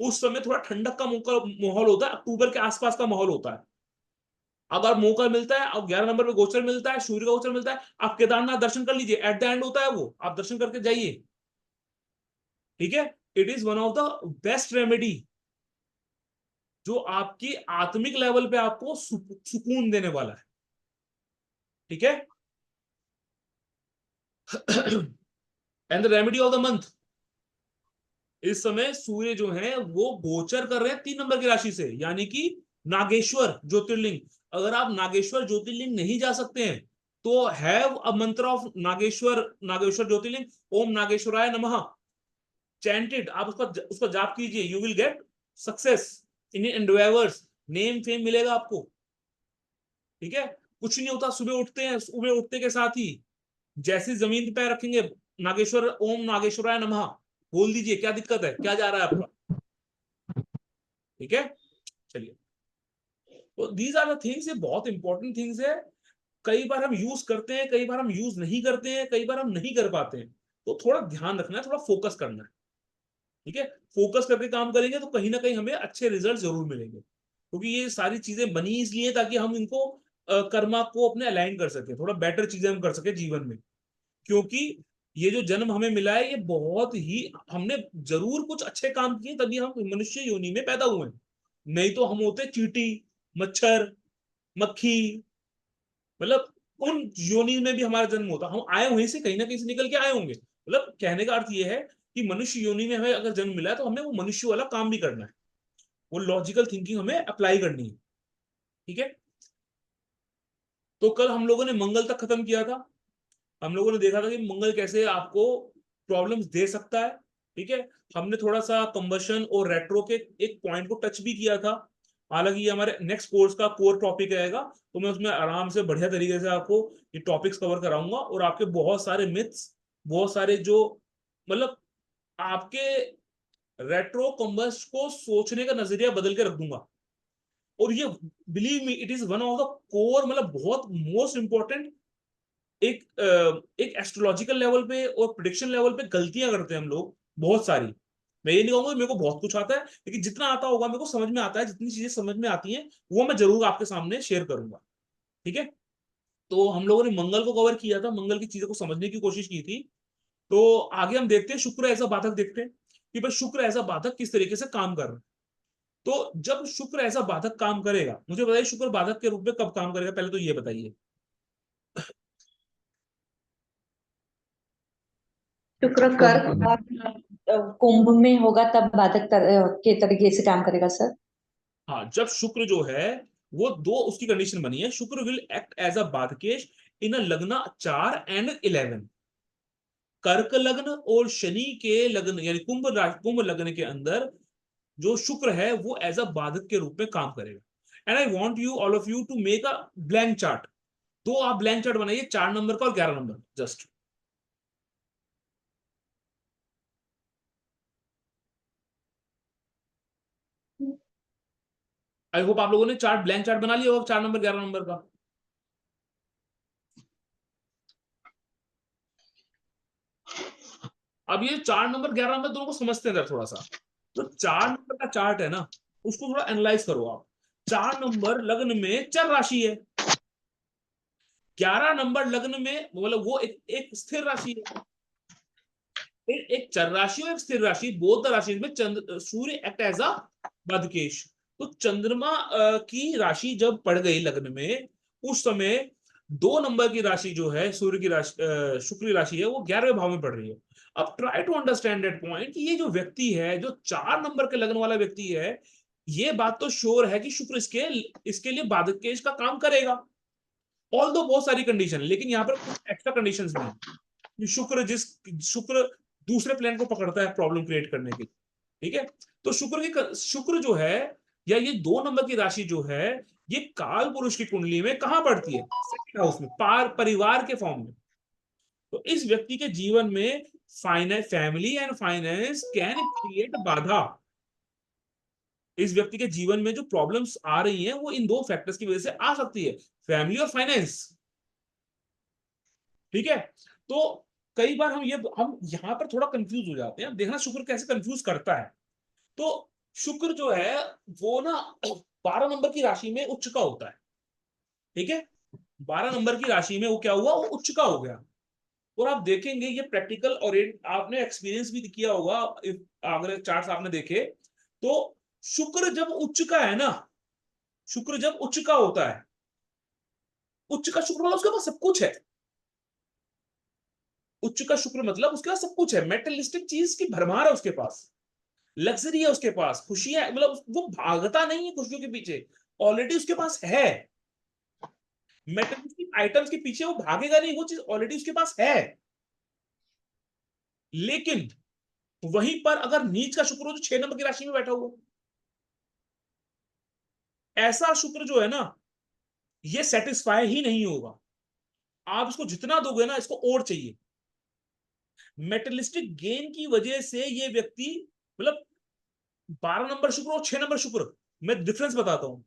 उस समय थोड़ा ठंडक का माहौल होता है, अक्टूबर के आसपास का माहौल होता है। अगर मौका मिलता है, अब 11 नंबर में गोचर मिलता है, सूर्य का गोचर मिलता है, आप केदारनाथ दर्शन कर लीजिए, एट द एंड होता है वो, आप दर्शन करके जाइए। ठीक है, it is one of the best remedy जो आपकी आत्मिक लेवल पे आपको सुकून देने वाला है। ठीक है, and the remedy of the month, इस समय सूर्य जो है वो गोचर कर रहे हैं 3 नंबर की राशि से, यानी कि नागेश्वर ज्योतिर्लिंग। अगर आप नागेश्वर ज्योतिर्लिंग नहीं जा सकते हैं तो हैव अ मंत्र ऑफ नागेश्वर, नागेश्वर ज्योतिर्लिंग, ओम नागेश्वराय नमः, चैंटेड, आप उसका जाप कीजिए, you will get success in endeavours, name fame मिलेगा आपको। ठीक है, कुछ नहीं होता, सुबह उठते हैं, सुबह उठते के साथ ही जैसे जमीन पे पैर रखेंगे, नागेश्वर, ओम नागेश्वराय नमः बोल दीजिए, क्या दिक्कत है, क्या जा रहा है आपका। ठीक है, चलिए, तो दीज आर द थिंग्स, ये बहुत इंपॉर्टेंट थिंग्स है। कई बार हम यूज करते हैं, कई बार हम यूज नहीं करते हैं, कई बार हम नहीं कर पाते हैं, तो थोड़ा ध्यान रखना है, थोड़ा फोकस करना है। ठीक है, फोकस करके काम करेंगे तो कहीं ना कहीं हमें अच्छे रिजल्ट जरूर मिलेंगे, क्योंकि ये सारी चीजें बनी इसलिए ताकि हम इनको कर्मा को अपने अलाइन कर सके, थोड़ा बेटर चीजें हम कर सके जीवन में। क्योंकि ये जो जन्म हमें मिला है ये बहुत ही, हमने जरूर कुछ अच्छे काम किए तभी हम मनुष्य योनि में पैदा हुए हैं, नहीं तो हम होते चींटी, मच्छर, मक्खी, मतलब उन योनि में भी हमारा जन्म होता, हम आए वहीं से, कहीं ना कहीं से निकल के आए होंगे। मतलब कहने का अर्थ ये है कि मनुष्य योनि में हमें अगर जन्म मिला है तो हमें वो मनुष्य वाला काम भी करना है, वो लॉजिकल थिंकिंग हमें अप्लाई करनी है। ठीक है, तो कल हम लोगों ने मंगल तक खत्म किया था, हम लोगों ने देखा था कि मंगल कैसे आपको प्रॉब्लम्स दे सकता है। ठीक है, हमने थोड़ा सा कंबशन और रेट्रो के एक पॉइंट को टच भी किया था, हालांकि ये हमारे नेक्स्ट कोर्स का कोर टॉपिक रहेगा, तो मैं उसमें आराम से बढ़िया तरीके से आपको ये टॉपिक्स कवर कराऊंगा, और आपके बहुत सारे मिथ्स, बहुत सारे जो मतलब आपके रेट्रो कंबस्ट को सोचने का नजरिया बदल के रख दूंगा। और ये believe me, it is one of the core, मतलब बहुत मोस्ट इंपॉर्टेंट, एक एस्ट्रोलॉजिकल लेवल पे और प्रिडिक्शन लेवल पे गलतियां करते हैं हम लोग बहुत सारी। मैं ये नहीं कहूंगा मेरे को बहुत कुछ आता है, लेकिन जितना आता होगा मेरे को समझ में आता है, जितनी चीजें समझ में आती हैं वो मैं जरूर आपके सामने शेयर करूंगा। ठीक है, तो हम लोगों ने मंगल को कवर किया था, मंगल की चीजों को समझने की कोशिश की थी। तो आगे हम देखते हैं शुक्र ऐसा बाधक, देखते हैं कि भाई शुक्र ऐसा बाधक किस तरीके से काम कर रहा है। तो जब शुक्र ऐसा बाधक काम करेगा, मुझे बताइए शुक्र बाधक के रूप में कब काम करेगा, पहले तो ये बताइए। शुक्र कर्क और कुंभ में होगा तब बाधक के तरीके से काम करेगा सर। हाँ, जब शुक्र जो है वो दो, उसकी कंडीशन बनी है, शुक्र will act as a badhakesh in a lagna 4 and 11, कर्क लग्न और शनि के लग्न यानी कुंभ लग्न के अंदर जो शुक्र है वो एज अ बाधक के रूप में काम करेगा। And I want you all of you to make a blank chart, तो आप ब्लैंक चार्ट बनाइए 4 नंबर का और 11 नंबर, जस्ट आई होप आप लोगों ने चार्ट, ब्लैंक चार्ट बना लिया होगा 4 नंबर 11 नंबर का। अब ये 4 नंबर 11 नंबर दोनों को समझते हैं थोड़ा सा। तो 4 नंबर का चार्ट है ना, उसको थोड़ा एनालाइज करो आप। 4 नंबर लग्न में चर राशि है, 11 नंबर लग्न में मतलब वो एक स्थिर राशि है। एक चर राशि और एक स्थिर राशि, बोथ द राशि में चंद्र सूर्य एक्ट एज अ बदकेश। तो चंद्रमा की राशि जब पड़ गई लग्न में, उस समय 2 नंबर की राशि जो है सूर्य की राशि, शुक्र की राशि है, वो 11वें भाव में पड़ रही है। अब try to understand that point कि ये जो व्यक्ति है, जो 4 नंबर के लग्न वाला व्यक्ति है, ये बात तो श्योर है कि शुक्र इसके लिए बाधक केश का काम करेगा, ऑल दो बहुत सारी कंडीशन, लेकिन यहाँ पर कुछ एक्स्ट्रा कंडीशंस भी हैं। शुक्र दूसरे प्लेनेट को पकड़ता है प्रॉब्लम क्रिएट करने की, ठीक है। तो शुक्र जो है, या ये 2 नंबर की राशि जो है, ये काल पुरुष की कुंडली में कहां पड़ती है? सेकंड हाउस में, परिवार के फॉर्म में। तो इस व्यक्ति के जीवन में family and finance can create बाधा। इस व्यक्ति के जीवन में जो प्रॉब्लम्स आ रही हैं वो इन 2 फैक्टर्स की वजह से आ सकती है, फैमिली और फाइनेंस, ठीक है। तो कई बार हम यहां पर थोड़ा कंफ्यूज हो जाते हैं। देखना शुक्र कैसे कंफ्यूज करता है। तो शुक्र जो है वो ना 12 नंबर की राशि में उच्च का होता है, ठीक है। 12 नंबर की राशि में वो क्या हुआ, वो उच्च का हो गया। और आप देखेंगे ये प्रैक्टिकल और आपने एक्सपीरियंस भी किया होगा, अगर चार्ट्स आपने देखे तो शुक्र जब उच्च का है ना, शुक्र जब उच्च का होता है, उच्च का शुक्र मतलब उसके पास सब कुछ है। उच्च का शुक्र मतलब उसके पास सब कुछ है, मेटेरियलिस्टिक चीज की भरमार है उसके पास, लग्जरी है उसके पास, खुशियां, मतलब वो भागता नहीं है खुशियों के पीछे, ऑलरेडी उसके पास है। मेटेरियलिस्टिक आइटम्स के पीछे वो भागेगा नहीं, वो चीज ऑलरेडी उसके पास है। लेकिन वहीं पर अगर नीच का शुक्र हो जो 6 नंबर की राशि में बैठा हुआ, ऐसा शुक्र जो है ना, ये सेटिस्फाई ही नहीं होगा। आप इसको जितना दोगे ना, इसको और चाहिए। मेटेरियलिस्टिक गेन की वजह से ये व्यक्ति, मतलब 12 नंबर शुक्र और 6 नंबर शुक्र, मैं डिफरेंस बताता हूं।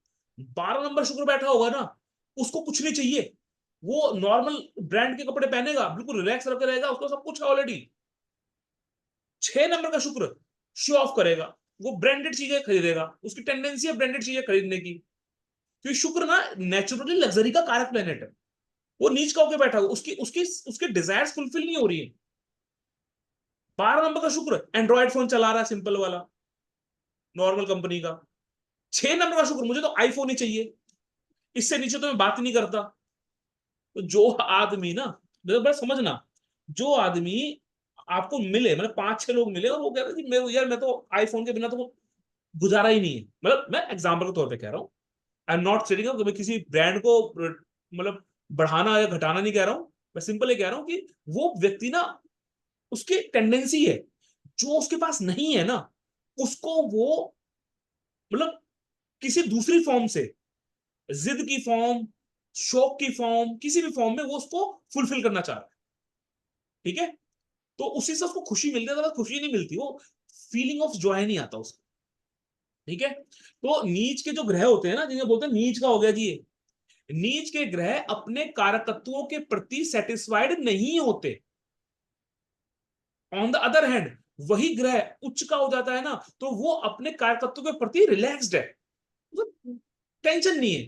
12 नंबर शुक्र बैठा होगा ना, उसको कुछ नहीं चाहिए, वो नॉर्मल ब्रांड के कपड़े पहनेगा, बिल्कुल रिलैक्स रखे रहेगा, उसको सब कुछ है ऑलरेडी। 6 नंबर का शुक्र शो ऑफ करेगा, वो ब्रांडेड चीजें खरीदेगा, उसकी टेंडेंसी है ब्रांडेड चीजें खरीदने की, क्योंकि शुक्र ना नेचुरली लग्जरी का कारक प्लेनेट है। वो नीच का होकर बैठा हुआ, उसकी उसकी उसके डिजायर्स फुलफिल नहीं हो रही है। 12 नंबर का शुक्र एंड्रॉइड फोन चला रहा है, सिंपल वाला, नॉर्मल कंपनी का। 6 नंबर का शुक्र मुझे तो आईफोन ही चाहिए, इससे नीचे तो मैं बात ही नहीं करता। तो जो आदमी ना, बड़ा समझना, जो आदमी आपको मिले, मतलब 5-6 लोग मिले और वो कह रहे कि मैं तो आईफोन के बिना तो गुजारा ही नहीं है, मतलब मैं एग्जाम्पल के तौर पे कह रहा हूँ, आई एम नॉट सेइंग मैं किसी ब्रांड को मतलब बढ़ाना या घटाना नहीं कह रहा हूं, मैं सिंपल ये कह रहा हूं कि वो व्यक्ति ना, उसकी टेंडेंसी है, जो उसके पास नहीं है ना, उसको वो मतलब किसी दूसरी फॉर्म से, जिद की फॉर्म, शौक की फॉर्म, किसी भी फॉर्म में वो उसको फुलफिल करना चाह रहा है, ठीक है। तो उसी से उसको खुशी मिलती है, तो खुशी नहीं मिलती, वो फीलिंग ऑफ जॉय नहीं आता उसको, ठीक है। तो नीच के जो ग्रह होते हैं ना, जिन्हें बोलते हैं नीच का हो गया जी, नीच के ग्रह अपने कारकत्वों के प्रति सेटिस्फाइड नहीं होते। ऑन द अदर हैंड वही ग्रह उच्च का हो जाता है ना, तो वो अपने कारकत्वों के प्रति रिलैक्स्ड है, टेंशन नहीं है,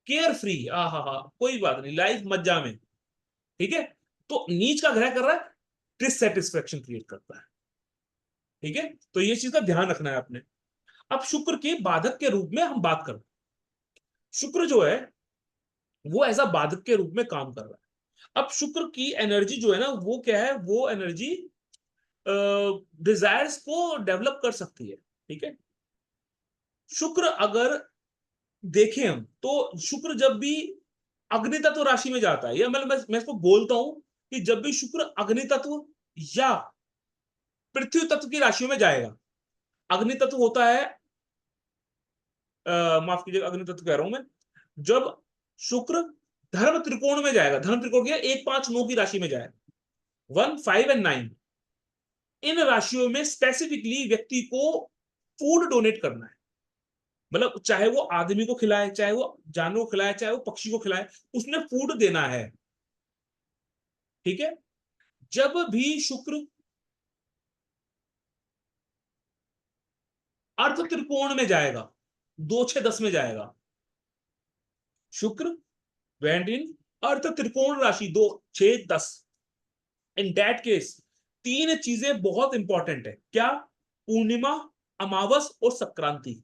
केयर फ्री, हा कोई बात नहीं, लाइफ मज्जा में, ठीक है। तो नीच का ग्रह कर रहा है, डिससेटिस्फेक्शन क्रिएट करता है, ठीक है। तो ये चीज का ध्यान रखना है आपने। अब शुक्र के बाधक के रूप में हम बात करते हैं। शुक्र जो है वो ऐसा बाधक के रूप में काम कर रहा है। अब शुक्र की एनर्जी जो है ना, वो क्या है, वो एनर्जी डिजायर्स को डेवलप कर सकती है, ठीक है। शुक्र अगर देखें हम, तो शुक्र जब भी अग्नि तत्व राशि में जाता है, या मतलब मैं इसको बोलता हूं कि जब भी शुक्र अग्नि तत्व या पृथ्वी तत्व की राशियों में जाएगा, अग्नि तत्व होता है, माफ कीजिएगा, अग्नि तत्व कह रहा हूं मैं, जब शुक्र धर्म त्रिकोण में जाएगा, धर्म त्रिकोण क्या, 1-5-9 की राशि में जाएगा, 1, 5 एंड 9, इन राशियों में स्पेसिफिकली व्यक्ति को फूड डोनेट करना है। मतलब चाहे वो आदमी को खिलाए, चाहे वो जानवर को खिलाए, चाहे वो पक्षी को खिलाए, उसने फूड देना है, ठीक है। जब भी शुक्र अर्थ त्रिकोण में जाएगा, 2-6-10 में जाएगा, शुक्र वेंट इन अर्थ त्रिकोण राशि 2-6-10, इन दैट केस 3 चीजें बहुत इंपॉर्टेंट है, क्या, पूर्णिमा, अमावस और संक्रांति।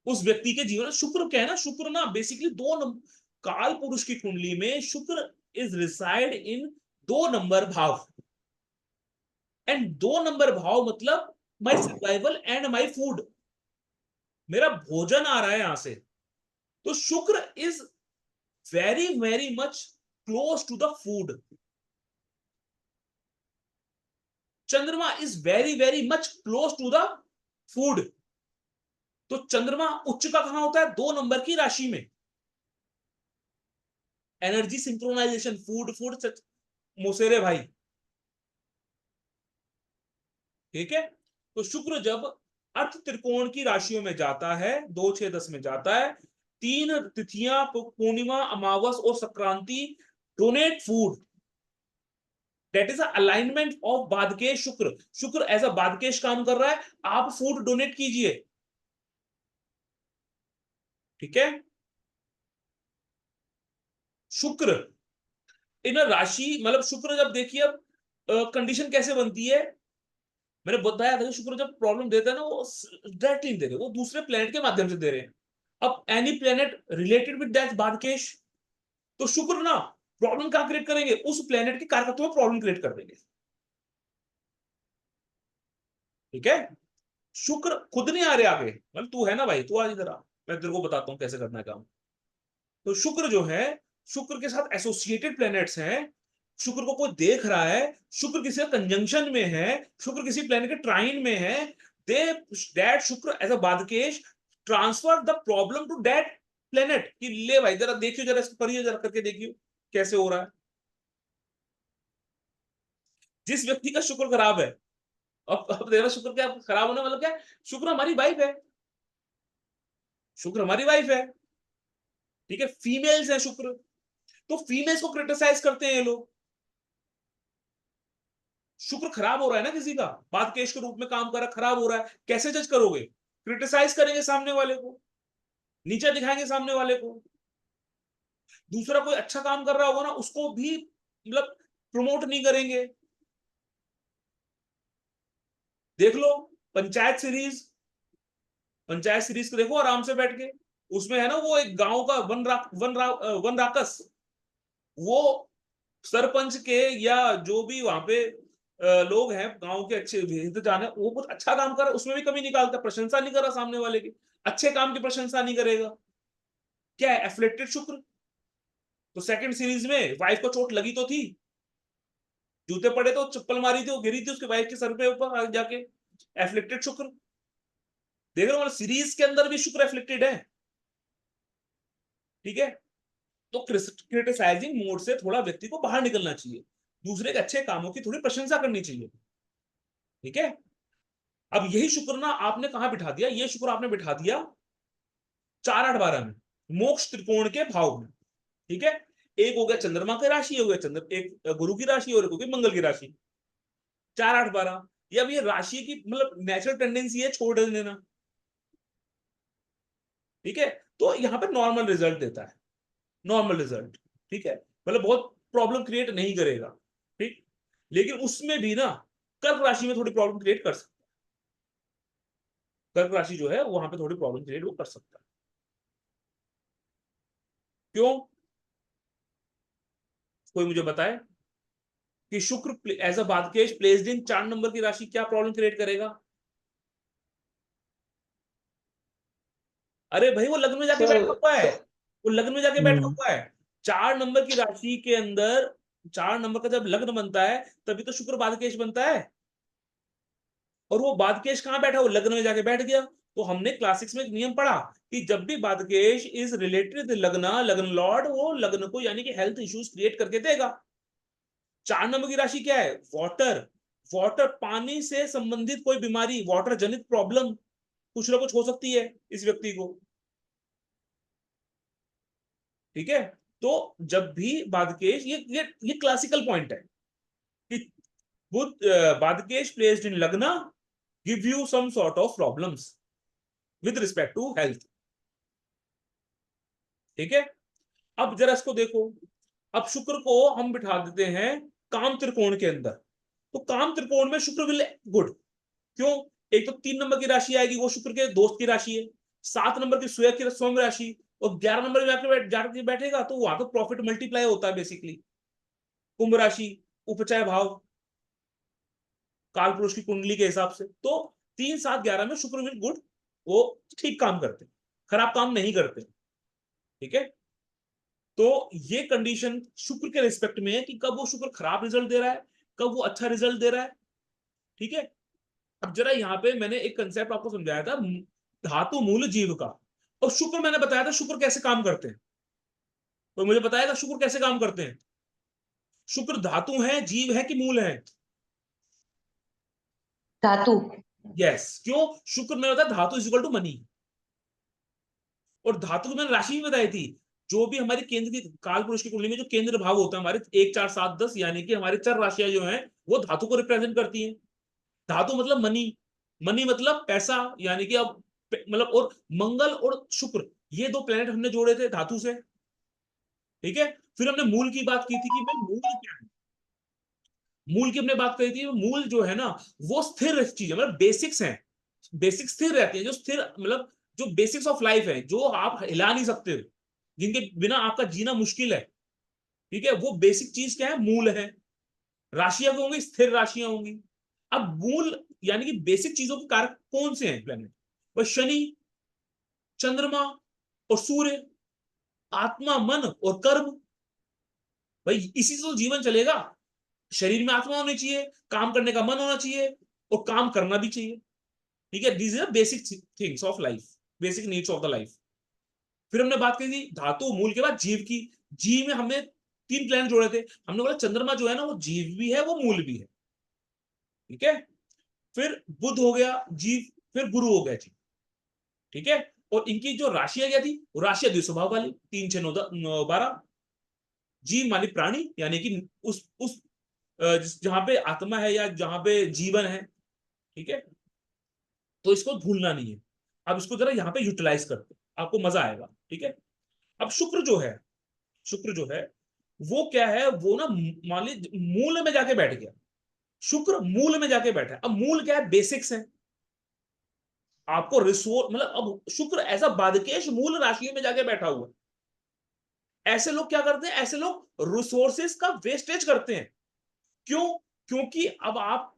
उस व्यक्ति के जीवन, शुक्र क्या है ना, शुक्र ना बेसिकली 2 नंबर, काल पुरुष की कुंडली में Shukra is reside in 2 number bhav, and 2 number bhav मतलब my survival and my food, मेरा भोजन आ रहा है यहां से। तो Shukra is very very much close to the food. Chandrama is very very much close to the food. तो चंद्रमा उच्च का कहां होता है? 2 नंबर की राशि में। एनर्जी सिंक्रोनाइजेशन, फूड फूड मोसेरे भाई, ठीक है। तो शुक्र जब अर्थ त्रिकोण की राशियों में जाता है, 2, 6, 10 में जाता है, 3 तिथियां पूर्णिमा, अमावस और Sankranti, donate food. That is alignment of badhakesh Shukra. Shukra as a बादकेश काम कर रहा है, आप फूड डोनेट कीजिए, ठीक है। शुक्र इन राशि, मतलब शुक्र जब देखिए, अब कंडीशन कैसे बनती है, मैंने बताया था कि शुक्र जब प्रॉब्लम देता है ना, वो डायरेक्टली नहीं दे रहे, वो दूसरे प्लेनेट के माध्यम से दे रहे हैं। अब any planet related with that badhakesh, तो शुक्र ना प्रॉब्लम क्या क्रिएट करेंगे? उस प्लेनेट के कारकत्व में प्रॉब्लम क्रिएट कर देंगे, ठीक है। शुक्र खुद नहीं आ रहे आगे, मतलब तू है ना भाई, तू आज इधर आ, मैं तेरे को बताता हूं कैसे करना है काम। तो शुक्र जो है, शुक्र के साथ एसोसिएटेड प्लैनेट्स हैं, शुक्र को कोई देख रहा है, शुक्र किसी कंजंक्शन में है, शुक्र किसी प्लैनेट के ट्राइन में है, दे that Shukra as a badhakesh transfer the problem to that planet, कि ले भाई जरा देखियो, जरा इसको करिए, जरा करके देखियो कैसे हो रहा है। जिस व्यक्ति का शुक्र खराब है, अब देखना शुक्र क्या खराब होने मतलब क्या? शुक्र हमारी वाइफ है, शुक्र हमारी वाइफ है, ठीक है, फीमेल्स है शुक्र, तो फीमेल्स को क्रिटिसाइज करते हैं ये लोग। शुक्र खराब हो रहा है ना किसी का, बात केश के रूप में काम कर रहा है, खराब हो रहा है, कैसे जज करोगे? क्रिटिसाइज करेंगे सामने वाले को, नीचा दिखाएंगे सामने वाले को। दूसरा कोई अच्छा काम कर रहा होगा ना, उसको भी मतलब प्रमोट नहीं करेंगे। देख लो पंचायत सीरीज, पंचायत सीरीज को देखो आराम से बैठ के, उसमें है ना वो एक गांव का वन राकस, वो सरपंच के या जो भी वहां पे लोग हैं गांव के अच्छे हित जाने, वो कुछ अच्छा काम कर रहा है, उसमें भी कमी निकालता, प्रशंसा नहीं कर रहा सामने वाले की, अच्छे काम की प्रशंसा नहीं करेगा। क्या है? एफ्लेक्टेड शुक्र। तो सेकंड सीरीज में वाइफ को चोट लगी तो थी, जूते पड़े तो चप्पल मारी थी, वो गिरी थी उसके वाइफ के सर पे ऊपर जाके, एफ्लेक्टेड शुक्र। देख रहे हो, मतलब सीरीज के अंदर भी शुक्र एफ्लेक्टेड है, ठीक है। तो क्रिटिसाइजिंग मोड से थोड़ा व्यक्ति को बाहर निकलना चाहिए, दूसरे के अच्छे कामों की थोड़ी प्रशंसा करनी चाहिए, ठीक है। अब यही शुक्र ना आपने कहां बिठा दिया? ये शुक्र आपने बिठा दिया 4, 8, 12 में, मोक्ष त्रिकोण के भाव में, ठीक है। एक हो गया चंद्रमा की राशि, हो गया एक गुरु की राशि और एक हो गई मंगल की राशि, 4, 8, 12। ये अब ये राशि की मतलब नेचुरल टेंडेंसी है छोड़ देना, ठीक है। तो यहाँ पे नॉर्मल रिजल्ट देता है, नॉर्मल रिजल्ट, ठीक है, मतलब बहुत प्रॉब्लम क्रिएट नहीं करेगा, ठीक। लेकिन उसमें भी ना कर्क राशि में थोड़ी प्रॉब्लम क्रिएट कर सकता है, कर्क राशि जो है वहां पे थोड़ी प्रॉब्लम क्रिएट वो कर सकता है। क्यों? कोई मुझे बताए कि Shukra as a badhakesh placed in 4 number की राशि क्या प्रॉब्लम क्रिएट करेगा? अरे भाई वो लग्न में जाके बैठा सर हुआ है, वो लग्न में जाके बैठा हम्म, हुआ है। 4 नंबर की राशि के अंदर 4 नंबर का जब लग्न बनता है, तभी तो शुक्र बादकेश बनता है। और वो बादकेश कहां बैठा? वो लग्न में जाके बैठ गया। तो हमने क्लासिक्स में एक नियम पढ़ा कि जब भी बादकेश इज रिलेटेड लग्न, लग्न लॉर्ड, वो लग्न को यानी कि हेल्थ इश्यूज क्रिएट करके देगा। 4 नंबर की राशि क्या है? वाटर, वाटर पानी से संबंधित कोई बीमारी, वाटर जनित प्रॉब्लम कुछ ना कुछ हो सकती है इस व्यक्ति को, ठीक है। तो जब भी बादकेश, ये क्लासिकल पॉइंट है कि बुध बादकेश placed in lagna give you some sort of problems with respect to health, ठीक है। अब जरा इसको देखो, अब शुक्र को हम बिठा देते हैं काम त्रिकोण के अंदर, तो काम त्रिकोण में शुक्र विल गुड। क्यों? एक तो 3 नंबर की राशि आएगी, वो शुक्र के दोस्त की राशि है, 7 नंबर की स्वयं राशि, और 11 नंबर में जाके बैठेगा, तो वहां तो प्रॉफिट मल्टीप्लाई होता है बेसिकली। कुंभ राशि, उपचय भाव, काल पुरुष की कुंडली के हिसाब से, तो 3, 7, 11 में शुक्र विल गुड, वो ठीक काम करते हैं, खराब काम नहीं करते। ठीक है, तो ये कंडीशन शुक्र के रिस्पेक्ट में है कि कब वो शुक्र खराब रिजल्ट दे रहा है, कब वो अच्छा रिजल्ट दे रहा है। ठीक है, अब जरा यहाँ पे मैंने एक कंसेप्ट आपको समझाया था, धातु मूल जीव का, और शुक्र मैंने बताया था शुक्र कैसे काम करते हैं। तो मुझे बताएगा शुक्र कैसे काम करते हैं? शुक्र धातु है, जीव है कि मूल है? धातु। यस, क्यों? शुक्र मैंने बताया धातु इज इक्वल टू मनी, और धातु की मैंने राशि भी बताई थी। जो भी हमारी केंद्र की काल पुरुष की कुंडली में जो केंद्र भाव होता है हमारे 1 4 7 10, यानी कि हमारी चर राशियां जो हैं वो धातु को रिप्रेजेंट करती हैं। धातु मतलब मनी, मनी मतलब पैसा, यानी कि अब मतलब, और मंगल और शुक्र ये दो प्लेनेट हमने जोड़े थे धातु से। ठीक है, फिर हमने मूल की बात की थी कि भाई मूल क्या है। मूल की हमने बात करी थी, मूल जो है ना वो स्थिर चीज है, मतलब बेसिक्स हैं, बेसिक्स स्थिर रहते हैं, जो स्थिर मतलब जो बेसिक्स ऑफ लाइफ है, जो आप हिला नहीं सकते, जिनके बिना आपका जीना मुश्किल है। ठीक है, वो बेसिक चीज क्या है? मूल है। राशियां भी होंगी, स्थिर राशियां होंगी। अब मूल यानी कि बेसिक चीजों के कारक कौन से हैं प्लेनेट? वह शनि, चंद्रमा और सूर्य, आत्मा, मन और कर्म। भाई इसी से तो जीवन चलेगा। शरीर में आत्मा होनी चाहिए, काम करने का मन होना चाहिए, और काम करना भी चाहिए। ठीक है, these are basic things of life, basic needs of the life. फिर हमने बात करी थी धातु मूल के बाद जीव की। जीव में हमने 3 प्लैनेट जोड़े थे। हमने बोला चंद्रमा जो है ना वो जीव भी है, वो मूल भी है। ठीक है, फिर बुध हो गया जीव, फिर गुरु हो गया जीव। ठीक है, और इनकी जो राशियां क्या थी, वो राशियां द्विस्वभाव वाली, 3 6 9 12। जीव मानी प्राणी, यानी कि उस जहां पे आत्मा है या जहां पे जीवन है। ठीक है, तो इसको भूलना नहीं है। अब इसको जरा यहाँ पे यूटिलाइज करते हैं, आपको मजा आएगा। ठीक है, अब शुक्र जो है, शुक्र जो है वो क्या है, वो ना मान लीजिए मूल में जाके बैठ गया। शुक्र मूल में जाके बैठा है। अब मूल क्या है? बेसिक्स है। आपको रिसोर्स मतलब, अब शुक्र ऐसा बादकेश मूल राशियों में जाके बैठा हुआ है। ऐसे लोग क्या करते हैं? ऐसे लोग रिसोर्सेस का वेस्टेज करते हैं। क्यों? क्योंकि अब आप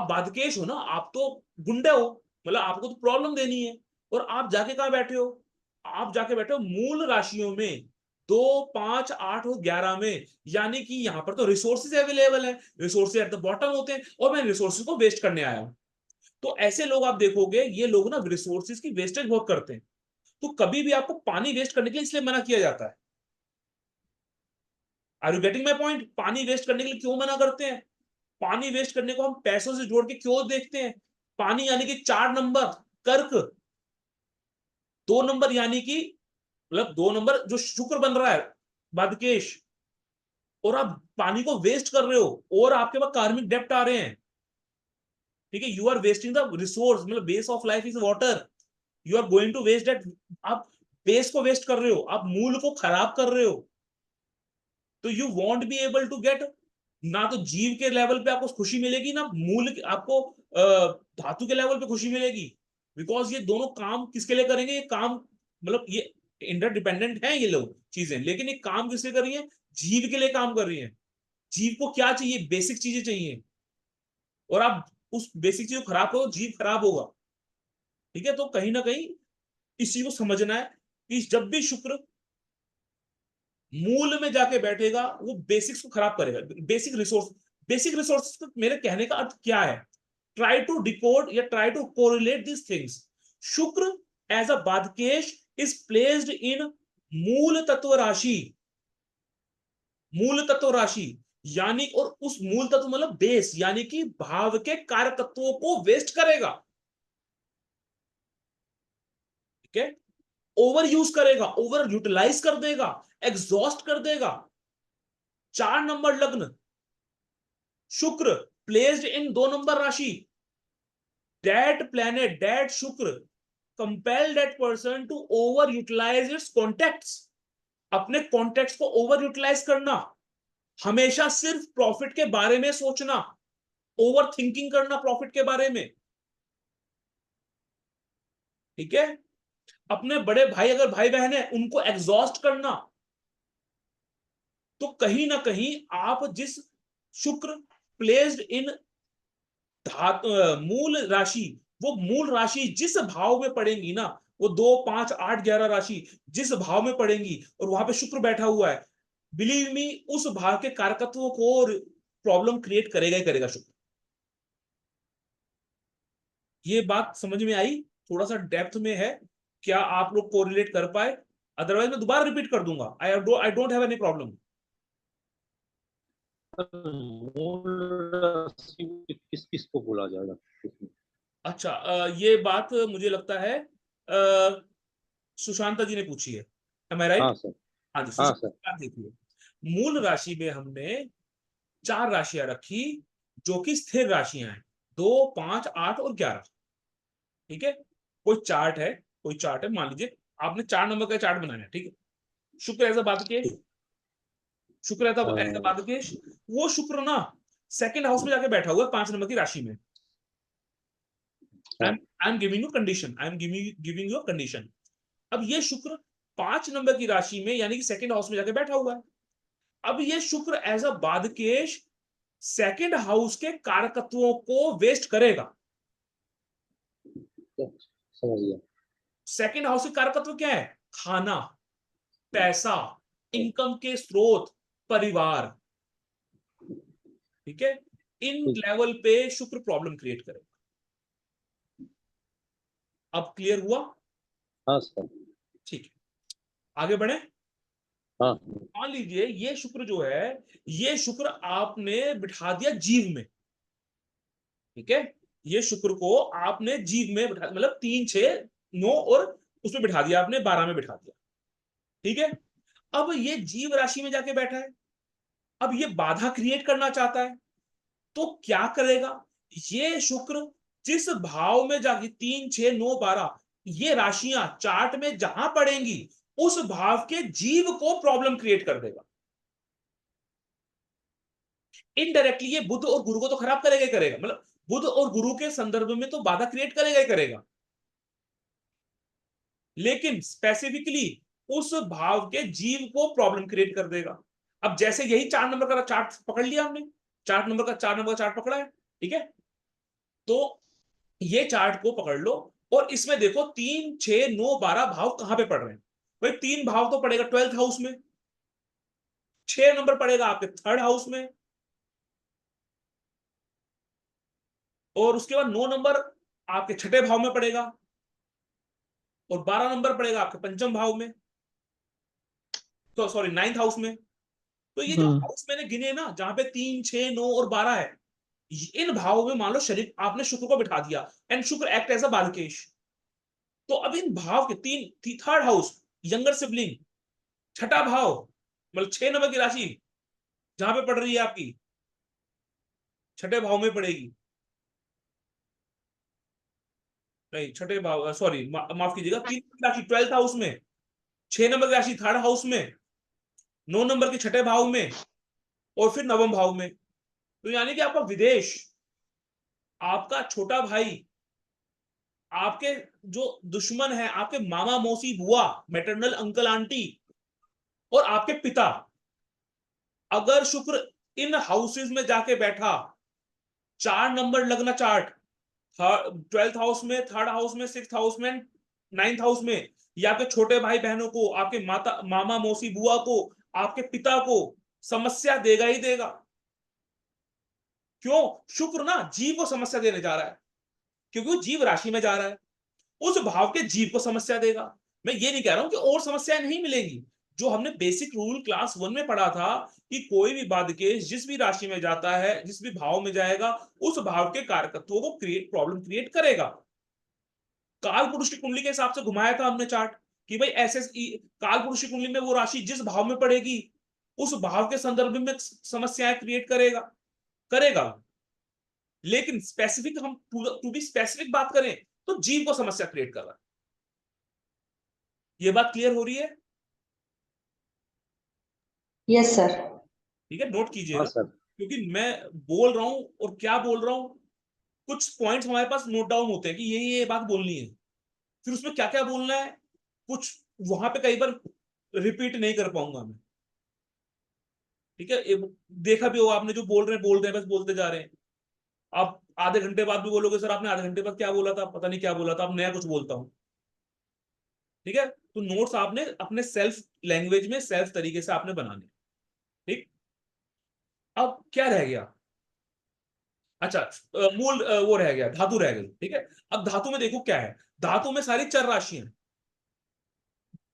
बादकेश हो ना, आप तो गुंडे हो, मतलब आपको तो प्रॉब्लम देनी है, और आप जाके कहां बैठे हो? आप जाके बैठे हो मूल राशियों में, 2 5 8 और 11 में। यानी कि यहां पर तो रिसोर्सेज अवेलेबल है, रिसोर्सेज एट द बॉटम होते हैं, और मैं रिसोर्सेज को वेस्ट करने आया हूं। तो ऐसे लोग आप देखोगे, ये लोग ना रिसोर्सेज की वेस्टेज बहुत करते हैं। तो कभी भी आपको पानी वेस्ट करने के लिए इसलिए मना किया जाता है। Are you getting my point? पानी वेस्ट करने के लिए क्यों मना करते हैं? पानी वेस्ट करने को हम पैसों से जोड़ के क्यों देखते हैं? पानी यानी कि 4 नंबर कर्क, 2 नंबर यानी कि मतलब 2 नंबर जो शुक्र बन रहा है बदकेश, और आप पानी को वेस्ट कर रहे हो, और आपके पास कार्मिक डेप्ट आ रहे हैं। ठीक है, you are wasting the resource, मतलब base of life is water, you are going to waste that. आप बेस को वेस्ट कर रहे हो, आप मूल को खराब कर रहे हो। तो you won't be able to get, ना तो जीव के लेवल पे आपको खुशी मिलेगी, ना मूल आपको धातु के लेवल पे खुशी मिलेगी। बिकॉज ये दोनों काम किसके लिए करेंगे? ये काम मतलब ये इंटरडिपेंडेंट है ये लोग चीजें, लेकिन ये काम किसके कर रही है? जीव के लिए काम कर रही है। जीव को क्या चाहिए? बेसिक चीजें चाहिए, और आप उस बेसिक चीज को खराब करो, जीव खराब होगा। ठीक है, तो कहीं ना कहीं इस चीज को समझना है कि जब भी शुक्र मूल में जाके बैठेगा, वो बेसिक्स को खराब करेगा। बेसिक रिसोर्स मेरे कहने का अर्थ क्या है? ट्राई टू डिकोड या try to correlate this things. Shukra as a badhakesh is placed in मूल तत्व राशि, मूल तत्व राशि, यानी, और उस मूल तत्व मतलब बेस, यानी कि भाव के कारक तत्वों को वेस्ट करेगा। ठीक है, ओवर यूज करेगा, ओवर यूटिलाइज कर देगा, एग्जॉस्ट कर देगा। 4 number lagna Shukra placed in 2 number rashi, that planet, that Shukra compel that person to over utilize its contacts. अपने कॉन्टेक्ट्स को ओवर यूटिलाइज करना, हमेशा सिर्फ प्रॉफिट के बारे में सोचना, ओवर थिंकिंग करना प्रॉफिट के बारे में। ठीक है, अपने बड़े भाई अगर भाई बहन है उनको एग्जॉस्ट करना। तो कहीं ना कहीं आप जिस शुक्र प्लेस्ड इन धातु मूल राशि, वो मूल राशि जिस भाव में पड़ेंगी ना, वो 2, 5, 8, 11 राशि जिस भाव में पड़ेंगी और वहां पे शुक्र बैठा हुआ है, बिलीव मी, उस भाव के कारकत्वों को प्रॉब्लम क्रिएट करेगा ही करेगा शुक्र। ये बात समझ में आई? थोड़ा सा डेप्थ में है, क्या आप लोग कोरिलेट कर पाए? अदरवाइज मैं दोबारा रिपीट कर दूंगा। I don't have any problem. मूल राशि किस किस को बोला जाएगा? अच्छा, ये बात मुझे लगता है सुशांता जी ने पूछी है। Am I right? हाँ सर। हाँ जी, हाँ सुशांत सर। देखिए, मूल राशि में हमने 4 राशियां रखी जो कि स्थिर राशियां हैं, 2, 5, 8 और 11। ठीक है, कोई चार्ट है, मान लीजिए आपने 4 नंबर का चार्ट बनाया है, ठीक है। शुक्र एज अ बाधकेश, शुक्र एज अ बाधकेश, वो शुक्र ना सेकंड हाउस में जाके बैठा हुआ है 5 नंबर की राशि में। I am giving you condition, I am giving you condition. अब ये शुक्र 5 नंबर की राशि में यानी कि सेकंड हाउस में जाके बैठा हुआ है। अब ये शुक्र एज अ बाधकेश सेकंड हाउस के कारकत्वों को वेस्ट करेगा। समझ गया। सेकंड हाउस के कारकत्व क्या है? खाना, पैसा, इनकम के स्रोत, परिवार। ठीक है, इन लेवल पे शुक्र प्रॉब्लम क्रिएट करेगा। अब क्लियर हुआ? हाँ सर। ठीक है, आगे बढ़े। हाँ मान लीजिए ये शुक्र जो है, ये शुक्र आपने बिठा दिया जीव में। ठीक है, ये शुक्र को आपने जीव में बिठा, मतलब 3, 6, 9 और उसमें बिठा दिया आपने, 12 में बिठा दिया। ठीक है, अब ये जीव राशि में जाके बैठा है। अब ये बाधा क्रिएट करना चाहता है, तो क्या करेगा? ये शुक्र जिस भाव में जाके 3, 6, 9, 12 ये राशियां चार्ट में जहां पड़ेंगी, उस भाव के जीव को प्रॉब्लम क्रिएट कर देगा। इनडायरेक्टली ये बुध और गुरु को तो खराब करेगा ही करेगा, मतलब बुध और गुरु के संदर्भ में तो बाधा क्रिएट करेगा ही करेगा, लेकिन स्पेसिफिकली उस भाव के जीव को प्रॉब्लम क्रिएट कर देगा। अब जैसे यही 4 नंबर का चार्ट पकड़ लिया हमने, 4 नंबर का चार्ट पकड़ा है। ठीक है, तो ये चार्ट को पकड़ लो और इसमें देखो 3, 6, 9, 12 भाव कहां पे पड़ रहे हैं। भाई 3 भाव तो पड़ेगा 12th हाउस में, 6 नंबर पड़ेगा आपके 3rd हाउस में, और उसके बाद 9 नंबर आपके 6ठे भाव में पड़ेगा, और 12 नंबर पड़ेगा आपके 5म भाव में, तो सॉरी 9th हाउस में। तो ये जो हाउस मैंने गिने ना, जहां पे 3, 6, 9 और 12 है, इन भावों में मान लो शरीर आपने शुक्र को बिठा दिया, एंड शुक्र एक्ट एज अ बालकेश। तो अब इन भाव के 3rd हाउस, यंगर सिबलिंग, 6ठा भाव, मतलब 6 नंबर की राशि जहां पे पड़ रही है आपकी 6ठे भाव में पड़ेगी, नहीं 6ठे भाव, सॉरी माफ कीजिएगा, 3 नंबर की राशि 12th हाउस में, 6 नंबर की राशि 3rd हाउस में, 9 नंबर के 6ठे भाव में, और फिर 9वें भाव में। तो यानी कि आपका विदेश, आपका छोटा भाई, आपके जो दुश्मन है, आपके मामा मौसी बुआ, मैटरनल अंकल आंटी, और आपके पिता, अगर शुक्र इन हाउसेस में जाके बैठा, 4 नंबर लगना चार्ट, 12th हाउस में, 3rd हाउस में, 6th हाउस में, 9th हाउस में, या आपके छोटे भाई बहनों को, आपके माता मामा मौसी बुआ को, आपके पिता को समस्या देगा ही देगा। क्यों? शुक्र ना जीव को समस्या देने जा रहा है, क्योंकि वो जीव राशि में जा रहा है, उस भाव के जीव को समस्या देगा। मैं ये नहीं कह रहा हूं कि और समस्याएं नहीं मिलेंगी। जो हमने बेसिक रूल क्लास 1 में पढ़ा था कि कोई भी बाधकेश जिस भी राशि में जाता है, जिस भी भाव में जाएगा, उस भाव के कारकत्वों को प्रॉब्लम क्रिएट करेगा। काल पुरुष की कुंडली के हिसाब से घुमाया था हमने चार्ट कि भाई ऐसे काल पुरुष की कुंडली में वो राशि जिस भाव में पड़ेगी, उस भाव के संदर्भ में समस्याएं क्रिएट करेगा करेगा। लेकिन स्पेसिफिक, हम टू बी स्पेसिफिक बात करें, तो जीव को समस्या क्रिएट कर रहा है। ये बात क्लियर हो रही है? Yes sir. ठीक है, नोट हाँ कीजिएगा, सर। क्योंकि मैं बोल रहा हूं और क्या बोल रहा हूं, कुछ पॉइंट्स हमारे पास नोट डाउन होते हैं कि ये बात बोलनी है, फिर उसमें क्या क्या बोलना है, कुछ वहां पे कई बार रिपीट नहीं कर पाऊंगा मैं। ठीक है, देखा भी होगा आपने, जो बोल रहे हैं बस बोलते जा रहे हैं। आप आधे घंटे बाद भी बोलोगे सर आपने आधे घंटे बाद क्या बोला था, पता नहीं क्या बोला था, अब नया कुछ बोलता हूं। ठीक है, तो नोट्स आपने अपने सेल्फ लैंग्वेज में सेल्फ तरीके से आपने बनाने। ठीक, अब क्या रह गया, अच्छा मूल वो रह गया, धातु रह गई। ठीक है, अब धातु में देखो क्या है, धातु में सारी चर राशियां,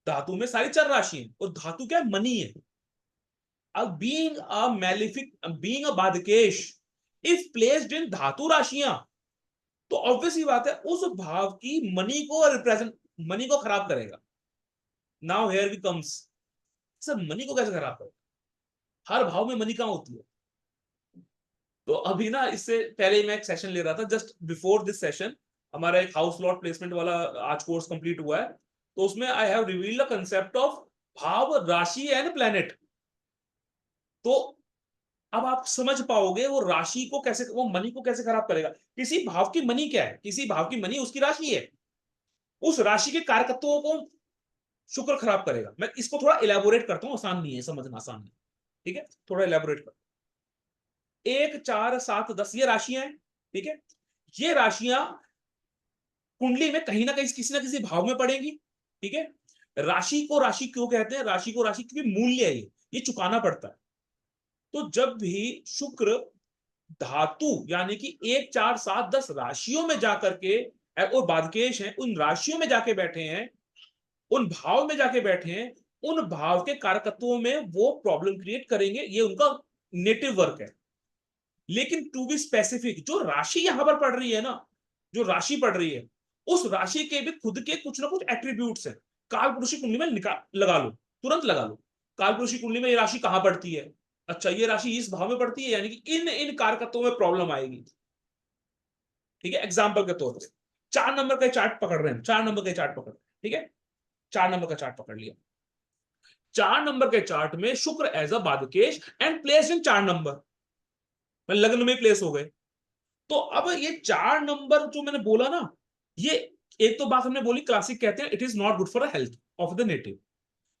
धातु में सारी चर राशियां, और धातु क्या है, मनी है। अब being a malefic, being a badhakesh if placed in धातु राशियां, तो ऑब्वियस ही बात है उस भाव की मनी को रिप्रेजेंट, मनी को खराब करेगा। Now here we comes, sir money को कैसे खराब करेगा, हर भाव में मनी कहां होती है। तो अभी ना इससे पहले मैं एक सेशन ले रहा था, जस्ट बिफोर दिस सेशन हमारा एक हाउस लॉट प्लेसमेंट वाला आज कोर्स कंप्लीट हुआ है, तो उसमें I have revealed the concept of भाव, राशि एंड प्लैनेट। तो अब आप समझ पाओगे वो राशि को कैसे, वो मनी को कैसे खराब करेगा। किसी भाव की मनी क्या है, किसी भाव की मनी उसकी राशि है, उस राशि के कारकत्वों को शुक्र खराब करेगा। मैं इसको थोड़ा इलेबोरेट करता हूं, आसान नहीं है समझना, आसान नहीं। ठीक है, थोड़ा इलेबोरेट कर, 1 4 7 10 ये राशियां हैं। ठीक है, ये राशियां कुंडली में कहीं ना कहीं किसी ना किसी भाव में पड़ेगी। ठीक है, राशि को राशि क्यों कहते हैं, राशि को राशि क्योंकि मूल्य है, ये चुकाना पड़ता है। तो जब भी शुक्र धातु यानी कि 1 4 7 10 राशियों में जाकर के, और बाधकेश हैं उन राशियों में जाके बैठे हैं, उन भाव में जाके बैठे हैं, उन भाव के कारकत्वों में वो प्रॉब्लम क्रिएट करेंगे, ये उनका नेटिव वर्क है। लेकिन टू बी स्पेसिफिक, जो राशि यहां पर पड़ रही है ना, जो राशि पड़ रही है, उस राशि के भी खुद के कुछ ना कुछ एट्रीब्यूट्स हैं। काल पुरुषी कुंडली में लगा लो, तुरंत लगा लो, काल पुरुषी कुंडली में ये राशि कहां पड़ती है, अच्छा ये राशि इस भाव में पड़ती है, यानी कि इन इन कारकत्वों में प्रॉब्लम आएगी। ठीक है, एग्जाम्पल के तौर पर 4 नंबर का चार्ट पकड़ रहे हैं, 4 नंबर का चार्ट पकड़, ठीक है 4 नंबर का चार्ट पकड़ लिया, 4 नंबर के चार्ट में Shukra as a badhakesh and place in 4 number, लग्न में प्लेस हो गए। तो अब ये 4 नंबर जो मैंने बोला ना, ये एक तो बात हमने बोली, क्लासिक कहते हैं it is not good for the health of the native.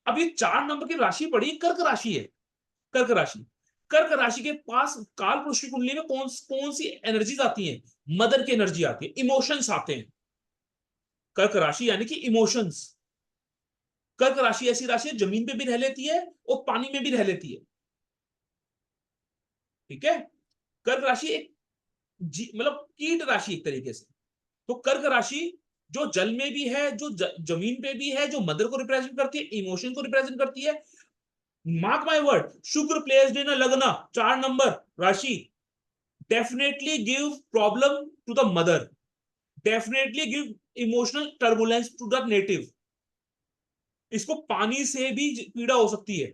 अब ये 4 नंबर की राशि पड़ी, कर्क राशि है, कर्क राशि, कर्क राशि के पास काल पुरुष की कुंडली में कौन कौन सी एनर्जीज आती हैं, मदर की एनर्जी आती है, इमोशंस आते हैं। कर्क राशि यानी कि इमोशंस, कर्क राशि ऐसी राशि है जमीन पे भी रह लेती है और पानी में भी रह लेती है। ठीक है, कर्क राशि एक मतलब कीट राशि एक तरीके से। तो कर्क राशि जो जल में भी है, जो जमीन पे भी है, जो मदर को रिप्रेजेंट करती है, इमोशन को रिप्रेजेंट करती है। Mark my word, Shukra placed in a lagna 4 number rashi definitely give problem to the mother, definitely give emotional turbulence to the native. इसको पानी से भी पीड़ा हो सकती है,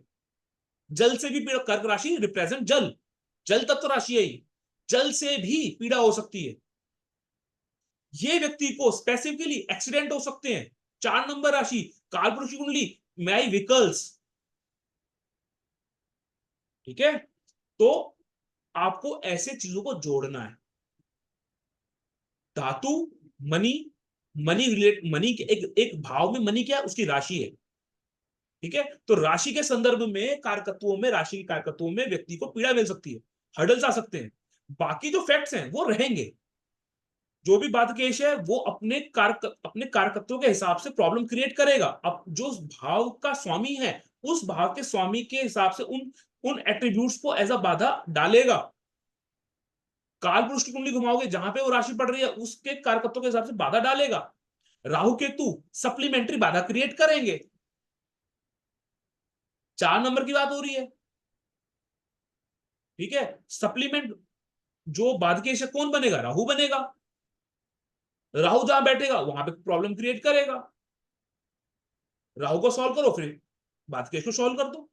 जल से भी पीड़ा, कर्क राशि रिप्रेजेंट जल, जल तत्व राशि है, जल से भी पीड़ा हो सकती है। ये व्यक्ति को स्पेसिफिकली एक्सीडेंट हो सकते हैं। 4 नंबर राशि, कालपुरुष की कुंडली, माई व्हीकल्स। ठीक है, तो आपको ऐसे चीजों को जोड़ना है। धातु, मनी, मनी रिलेट, मनी के एक भाव में मनी क्या है, उसकी राशि है। ठीक है, तो राशि के संदर्भ में कारकत्वों में, राशि के कारकत्वों में व्यक्ति को पीड़ा मिल सकती है, हर्डल्स आ सकते हैं। बाकी जो फैक्ट्स हैं वो रहेंगे, जो भी बाधकेश है वो अपने कारकत्वों के हिसाब से प्रॉब्लम क्रिएट करेगा। अब जो भाव का स्वामी है, उस भाव के स्वामी के हिसाब से उन उन एट्रीब्यूट्स को एज अ बाधा डालेगा। काल पुरुष की कुंडली घुमाओगे, जहां पे वो राशि पड़ रही है उसके कारकत्वों के हिसाब से बाधा डालेगा। राहु केतु सप्लीमेंट्री बाधा क्रिएट करेंगे। 4 नंबर की बात हो रही है। ठीक है, सप्लीमेंट जो बाधकेश है कौन बनेगा, राहु बनेगा। राहु जहां बैठेगा वहां पे प्रॉब्लम क्रिएट करेगा। राहु को सॉल्व करो, फिर बाधकेश को सॉल्व कर दो।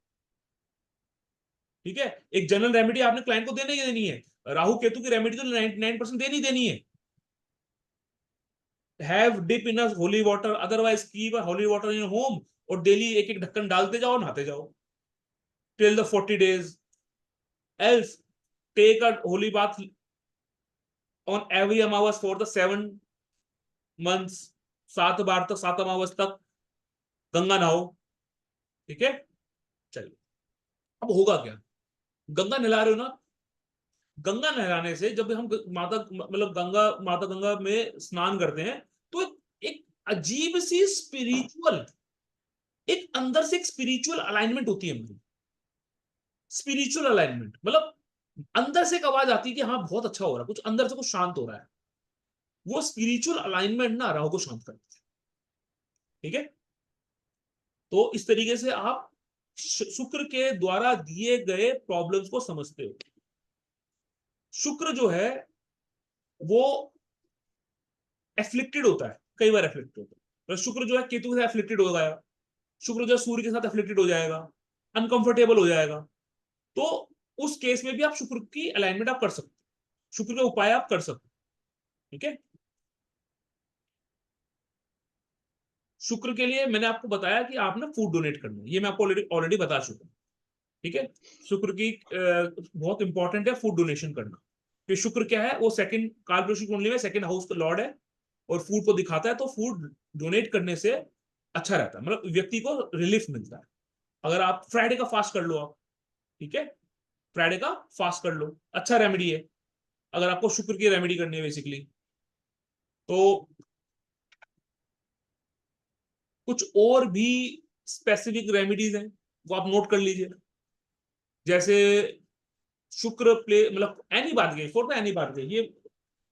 ठीक है, एक जनरल रेमेडी आपने क्लाइंट को देनी ही देनी है। राहु केतु की रेमेडी तो 99% देनी है। Have dip in holy water, otherwise keep holy water in home, और डेली एक एक ढक्कन डालते जाओ, नहाते जाओ till the 40 days। Else take a holy bath on every amavas for the 7 months, 7 बार तक, 7 अमावस तक गंगा नहाओ। ठीक है, चलिए अब होगा क्या, गंगा नहला रहे हो ना, गंगा नहलाने से, जब हम माता मतलब माता गंगा में स्नान करते हैं, तो एक अजीब सी स्पिरिचुअल, एक अंदर से एक स्पिरिचुअल अलाइनमेंट होती है हमारी। स्पिरिचुअल अलाइनमेंट मतलब अंदर से एक आवाज आती है कि हाँ बहुत अच्छा हो रहा है, कुछ अंदर से कुछ शांत हो रहा है। वो स्पिरिचुअल अलाइनमेंट ना राहु को शांत करती है। ठीक है, तो इस तरीके से आप शुक्र के द्वारा दिए गए प्रॉब्लम्स को समझते हो। शुक्र जो है वो एफ्लिक्टेड होता है, कई बार एफ्लिक्टेड होता है। तो शुक्र जो है केतु के साथ एफ्लिक्टेड हो गया, शुक्र जो है सूर्य के साथ एफ्लिक्टेड हो जाएगा, अनकंफर्टेबल हो जाएगा। तो उस केस में भी आप शुक्र की अलाइनमेंट आप कर सकते हो, शुक्र के उपाय आप कर सकते हो। ठीक है, शुक्र के लिए मैंने आपको बताया कि आप ना फूड डोनेट करना है, ये मैं आपको ऑलरेडी बता चुका हूं। ठीक है, शुक्र की बहुत इंपॉर्टेंट है फूड डोनेशन करना। कि शुक्र क्या है, वो सेकंड कालपुरुष कुंडली में सेकंड हाउस का लॉर्ड है और फूड को दिखाता है, तो फूड डोनेट करने से अच्छा रहता है, मतलब व्यक्ति को रिलीफ मिलता है। अगर आप फ्राइडे का फास्ट कर लो आप, ठीक है, फ्राइडे का फास्ट कर लो, अच्छा रेमेडी है अगर आपको शुक्र की रेमेडी करनी है बेसिकली। तो कुछ और भी स्पेसिफिक रेमेडीज हैं, वो आप नोट कर लीजिए। जैसे शुक्र प्ले मतलब एनी बात गई फॉर द एनी बात गई, ये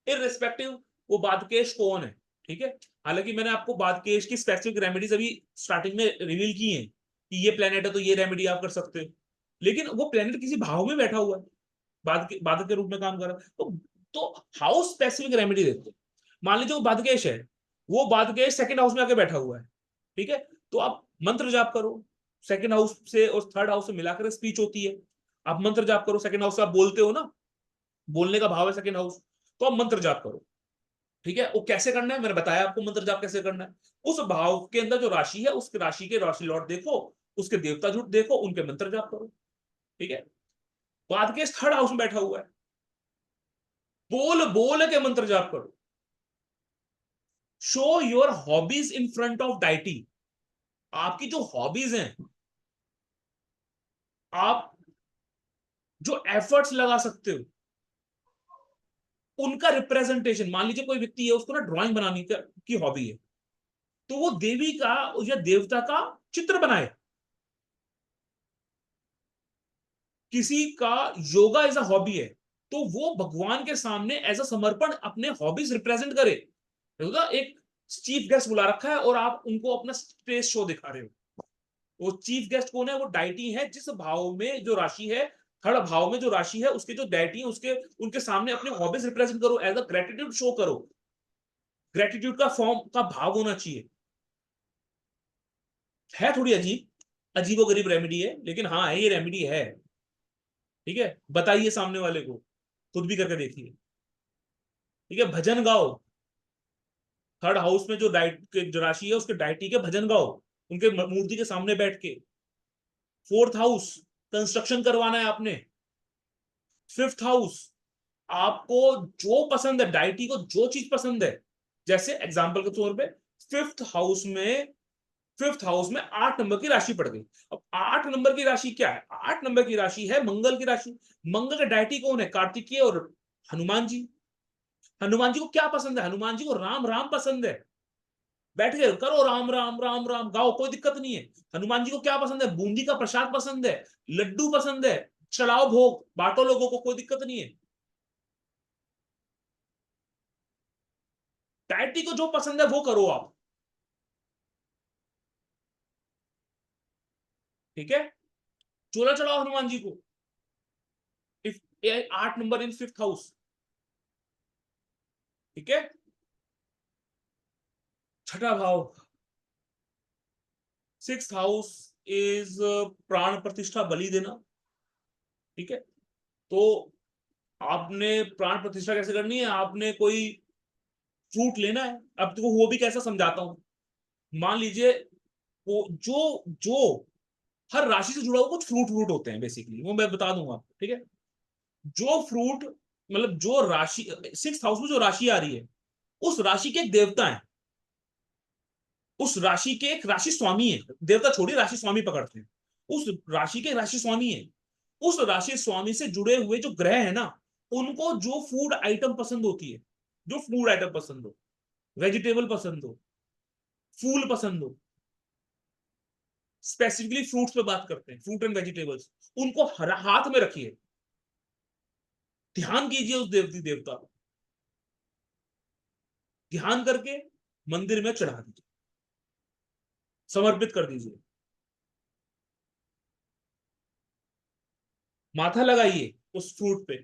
इररिस्पेक्टिव वो बादकेश कौन है। ठीक है, हालांकि मैंने आपको बादकेश की स्पेसिफिक रेमेडीज अभी स्टार्टिंग में रिवील की हैं कि ये प्लेनेट है तो ये रेमेडी आप कर सकते हो, लेकिन वो प्लेनेट किसी भाव में बैठा हुआ है, बाधक के रूप में काम कर रहा है, तो हाउस स्पेसिफिक रेमेडी देते हैं। मान लीजिए वो बादकेश है, वो बादकेश सेकंड हाउस में आके बैठा हुआ है। ठीक है, तो आप मंत्र जाप करो, सेकंड हाउस से और थर्ड हाउस से मिलाकर स्पीच होती है। आप मंत्र जाप करो, सेकंड हाउस से आप बोलते हो ना, बोलने का भाव है सेकंड हाउस, तो आप मंत्र जाप करो। ठीक है, वो कैसे करना है मैंने बताया आपको, मंत्र जाप कैसे करना है। उस भाव के अंदर जो राशि है, उस राशि के राशि लॉर्ड देखो, उसके देवता जुट देखो, उनके मंत्र जाप करो। ठीक है, बाद के थर्ड हाउस में बैठा हुआ है, बोल बोल के मंत्र जाप करो। Show your hobbies in front of deity. आपकी जो हॉबीज हैं, आप जो एफर्ट्स लगा सकते हो, उनका रिप्रेजेंटेशन। मान लीजिए कोई व्यक्ति है, उसको ना ड्राइंग बनाने की हॉबी है, तो वो देवी का या देवता का चित्र बनाए। किसी का योगा एज अ हॉबी है, तो वो भगवान के सामने एज अ समर्पण अपने हॉबीज रिप्रेजेंट करे। तो एक चीफ गेस्ट बुला रखा है और आप उनको अपना स्टेज शो दिखा रहे हो। वो चीफ गेस्ट कौन है, वो डाइटी है, जिस भाव में जो राशि है, थर्ड भाव में जो राशि है, उसके जो डाइटी है, उसके उनके सामने अपने हॉबीज रिप्रेजेंट करो, एज अ ग्रेटिट्यूड शो करो। ग्रेटिट्यूड का फॉर्म का भाव होना चाहिए। है थोड़ी अजीब अजीबो गरीब रेमेडी है, लेकिन हाँ ये रेमेडी है। ठीक है, बताइए सामने वाले को, खुद भी करके देखिए। ठीक है, भजन गाओ, थर्ड हाउस में जो जो राशि है, उसके डाइटी के भजन गाओ उनके मूर्ति के सामने बैठ के। फोर्थ हाउस कंस्ट्रक्शन करवाना है आपने। फिफ्थ हाउस आपको जो पसंद है, डाइटी को जो चीज पसंद है, जैसे एग्जांपल के तौर पे फिफ्थ हाउस में 8 नंबर की राशि पड़ गई। अब 8 नंबर की राशि क्या है, 8 नंबर की राशि है मंगल की राशि। मंगल का डाइटी कौन है, कार्तिकेय और हनुमान जी। हनुमान जी को क्या पसंद है, हनुमान जी को राम राम पसंद है। बैठ के करो राम राम राम राम गाओ, कोई दिक्कत नहीं है। हनुमान जी को क्या पसंद है, बूंदी का प्रसाद पसंद है, लड्डू पसंद है, चढ़ाओ भोग बांटो लोगों को, कोई दिक्कत नहीं है। डायटी को जो पसंद है वो करो आप। ठीक है, चोला चढ़ाओ हनुमान जी को। If 8 number in fifth house. ठीक है, छठा भाव, सिक्स्थ हाउस इज प्राण प्रतिष्ठा, बलि देना। ठीक है, तो आपने प्राण प्रतिष्ठा कैसे करनी है, आपने कोई फ्रूट लेना है। अब तो वो भी कैसा समझाता हूं, मान लीजिए वो जो जो हर राशि से जुड़ा हुआ कुछ फ्रूट फ्रूट होते हैं बेसिकली, वो मैं बता दूंगा आपको। ठीक है, जो फ्रूट मतलब जो राशि सिक्स हाउस में जो राशि आ रही है, उस राशि के एक देवता है, उस राशि के एक राशि स्वामी है। देवता छोड़िए, राशि स्वामी पकड़ते हैं। उस राशि के राशि स्वामी है। उस राशि स्वामी से जुड़े हुए जो ग्रह है ना, उनको जो फूड आइटम पसंद होती है, जो फूड आइटम पसंद हो, वेजिटेबल पसंद हो, फूल पसंद हो, स्पेसिफिकली फ्रूट्स पे बात करते हैं, फ्रूट एंड वेजिटेबल्स, उनको हाथ में रखिए, ध्यान कीजिए उस देवती देवता को, ध्यान करके मंदिर में चढ़ा दीजिए, समर्पित कर दीजिए, माथा लगाइए उस फ्रूट पे,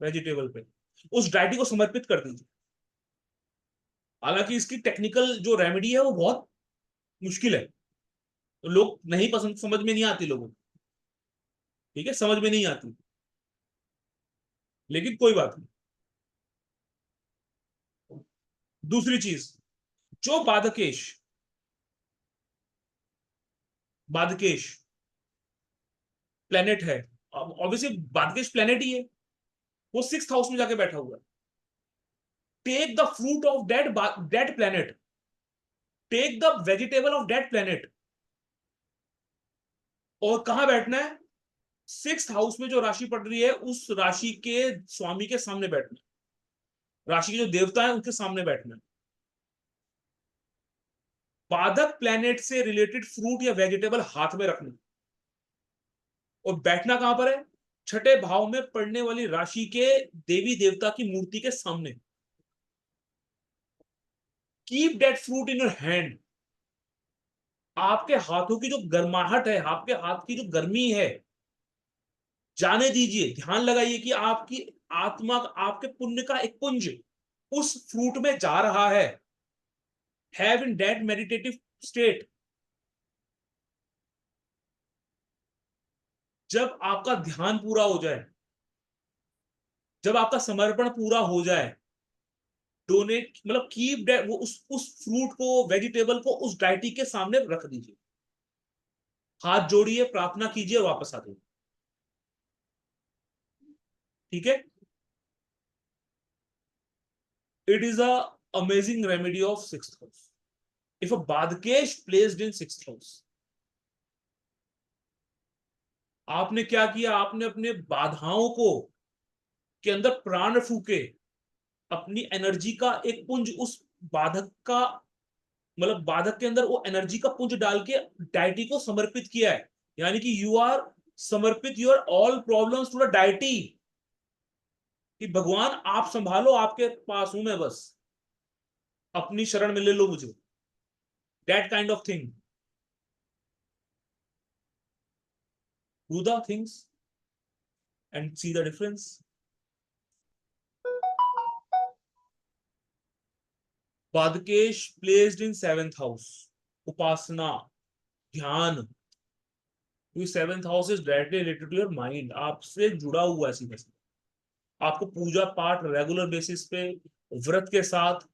वेजिटेबल पे, उस डाइटी को समर्पित कर दीजिए। हालांकि इसकी टेक्निकल जो रेमेडी है वो बहुत मुश्किल है, तो लोग नहीं पसंद, समझ में नहीं आती लोगों को, ठीक है, समझ में नहीं आती, लेकिन कोई बात नहीं। दूसरी चीज, जो बादकेश, बादकेश प्लेनेट है, ऑब्वियसली बादकेश प्लेनेट ही है, वो 6th हाउस में जाके बैठा हुआ है। Take the fruit of that planet, take the vegetable of that planet, और कहां बैठना है? 6th हाउस में जो राशि पड़ रही है उस राशि के स्वामी के सामने बैठना है, राशि के जो देवता है उनके सामने बैठना है। बाधक प्लेनेट से रिलेटेड फ्रूट या वेजिटेबल हाथ में रखना, और बैठना कहां पर है? 6ठे भाव में पड़ने वाली राशि के देवी देवता की मूर्ति के सामने। Keep that fruit in your hand, आपके हाथों की जो गर्माहट है, आपके हाथ की जो गर्मी है, जाने दीजिए, ध्यान लगाइए कि आपकी आत्मा, आपके पुण्य का एक पुंज उस फ्रूट में जा रहा है। Have in that meditative state. जब आपका ध्यान पूरा हो जाए, जब आपका समर्पण पूरा हो जाए, डोनेट, मतलब कीप दैट, वो उस फ्रूट को, वेजिटेबल को उस डाइटी के सामने रख दीजिए, हाथ जोड़िए, प्रार्थना कीजिए, वापस आ जाइए, ठीक है। It is a amazing remedy of 6th house. If a Badkesh placed in 6th house, आपने क्या किया? आपने अपने बाधाओं को के अंदर प्राण फूके, अपनी एनर्जी का एक पुंज उस बाधक का, मतलब बाधक के अंदर वो एनर्जी का पुंज डाल के डाइटी को समर्पित किया है। यानी कि यू आर समर्पित your all problems to the deity, कि भगवान आप संभालो, आपके पास हूं मैं, बस अपनी शरण में ले लो मुझे, that kind of thing. Do the things and see the difference. Badkesh placed in 7th house, उपासना, ध्यान, क्योंकि 7th house is directly related to your mind, आपसे जुड़ा हुआ है सीधे सीधे। आपको पूजा पाठ रेगुलर बेसिस पे, व्रत के साथ,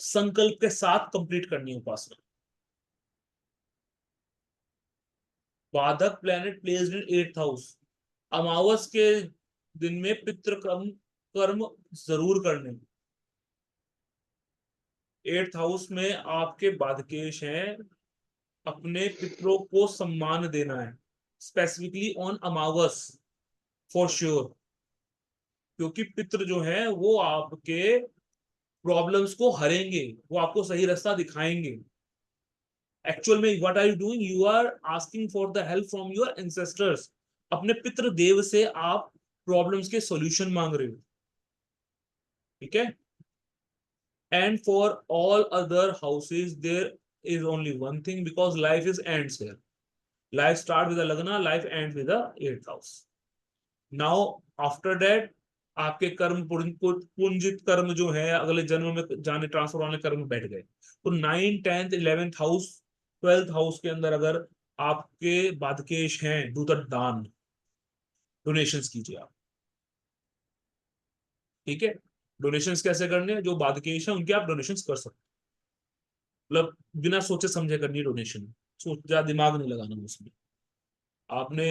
संकल्प के साथ कंप्लीट करनी है उपासना। बाधक planet placed in 8th house, अमावस के दिन में पितृ कर्म जरूर करने। 8th हाउस में आपके बाधकेश हैं, अपने पितरों को सम्मान देना है, specifically on Amavas, for sure, क्योंकि पितृ जो है वो आपके प्रॉब्लम्स को हरेंगे, वो आपको सही रास्ता दिखाएंगे। एक्चुअल में what are you doing? You are asking for the help from your ancestors, अपने पितृ देव से आप प्रॉब्लम्स के सॉल्यूशन मांग रहे हो, ठीक है। And for all other houses there is only one thing, because life is ends here. Life start with a lagna, life ends with a 8th house. Now after that आपके कर्म पुंजित कर्म जो है अगले जन्म में जाने ट्रांसफर होने कर्म बैठ गए। तो 9th 10th 11th house 12th house के अंदर अगर आपके बाधकेश हैं, do the दान, डोनेशंस कीजिए आप, ठीक है। डोनेशंस कैसे करने हैं? जो बाधकेश है उनके आप डोनेशंस कर सकते, मतलब बिना सोचे समझे करनी डोनेशन, सोच ज्यादा दिमाग नहीं लगाना उसमें। आपने,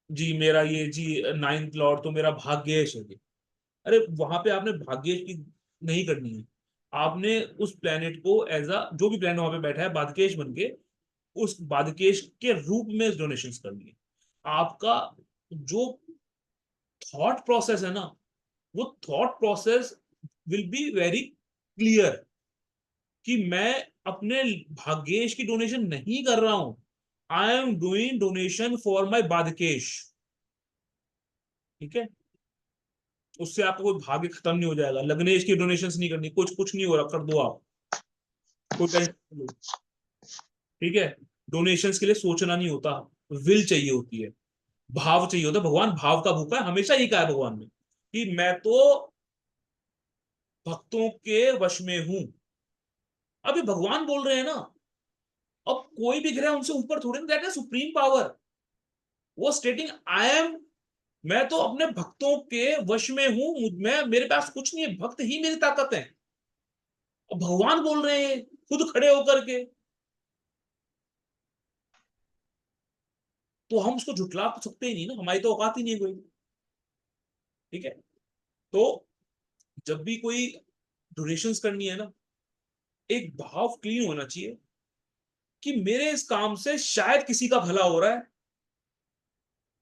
जी मेरा ये जी 9th लॉर्ड तो मेरा भाग्येश है, अरे वहां पे आपने भाग्येश की नहीं करनी है, आपने उस प्लेनेट को एज अ, जो भी प्लेनेट वहां पे बैठा है बाधकेश बन के, उस बाधकेश के रूप में डोनेशंस करनी है। आपका जो थॉट प्रोसेस है ना, वो thought process will be very clear कि मैं अपने भाग्येश की डोनेशन नहीं कर रहा हूं, I am doing donation for my badhakesh. ठीक है, उससे आपका कोई भाग्य खत्म नहीं हो जाएगा। लग्नेश की डोनेशन नहीं करनी, कुछ कुछ नहीं हो रहा, कर दो आप, कोई टेंशन नहीं लो। ठीक है, डोनेशंस के लिए सोचना नहीं होता, विल चाहिए होती है, भाव चाहिए होता है। भगवान भाव का भूखा है, हमेशा ही कहा है भगवान ने कि मैं तो भक्तों के वश में हूं। अभी भगवान बोल रहे हैं ना, अब कोई भी ग्रह उनसे ऊपर थोड़ी ना, दैट है सुप्रीम पावर। वो स्टेटिंग आई एम, मैं तो अपने भक्तों के वश में हूं, मैं, मेरे पास कुछ नहीं है, भक्त ही मेरी ताकत है। अब भगवान बोल रहे हैं खुद खड़े होकर के, तो हम उसको झुटला तो सकते ही नहीं ना, हमारी तो औकात ही नहीं है कोई। ठीक है, तो जब भी कोई डोनेशंस करनी है ना, एक भाव क्लीन होना चाहिए कि मेरे इस काम से शायद किसी का भला हो रहा है,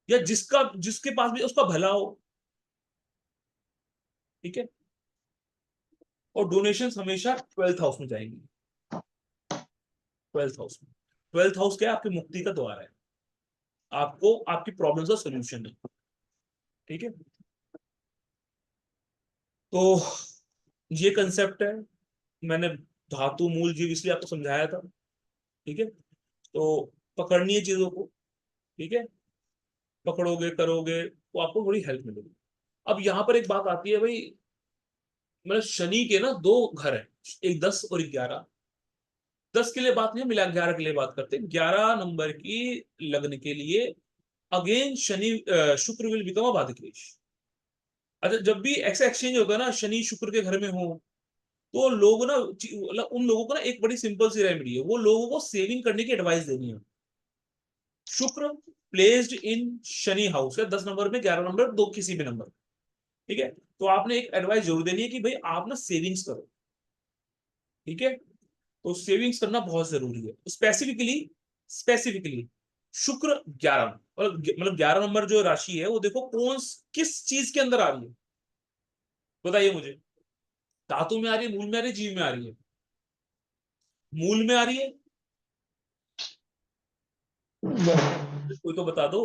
या जिसका जिसके पास भी उसका भला हो। ठीक है, और डोनेशंस हमेशा 12th हाउस में जाएंगी। 12th हाउस में, 12th हाउस क्या है, आपकी मुक्ति का द्वार है, आपको आपकी प्रॉब्लम्स का सोल्यूशन है। ठीक है, तो ये कंसेप्ट है। मैंने धातु मूल जीव इसलिए आपको समझाया था। ठीक है, तो पकड़नी है चीजों को। ठीक है, पकड़ोगे करोगे तो आपको थोड़ी हेल्प मिलेगी। अब यहाँ पर एक बात आती है भाई, मतलब शनि के ना दो घर हैं, एक 10 और 11। 10 के लिए बात नहीं, मिला 11 के लिए बात करते हैं। 11 नंबर की लग्न के लिए अगेन शनि शुक्र विल बिकम अ बाधकेश। अच्छा, जब भी ऐसा एक्सचेंज होता है ना, शनि शुक्र के घर में हो, तो लोग ना, मतलब उन लोगों को ना एक बड़ी सिंपल सी रेमेडी है, वो लोगों को सेविंग करने की एडवाइस देनी है। शुक्र प्लेस्ड इन शनि हाउस है 10 नंबर में, 11 नंबर, दो किसी भी नंबर। ठीक है, तो आपने एक एडवाइस जरूर देनी है कि भाई आप ना सेविंग्स करो। ठीक है, तो सेविंग्स करना बहुत जरूरी है। स्पेसिफिकली, स्पेसिफिकली शुक्र 11, और मतलब 11 नंबर जो राशि है वो देखो कौन किस चीज के अंदर आ रही है, बताइए मुझे। धातु में आ रही है, मूल में आ रही है, जीव में आ रही है? मूल में आ रही है, कोई तो बता दो।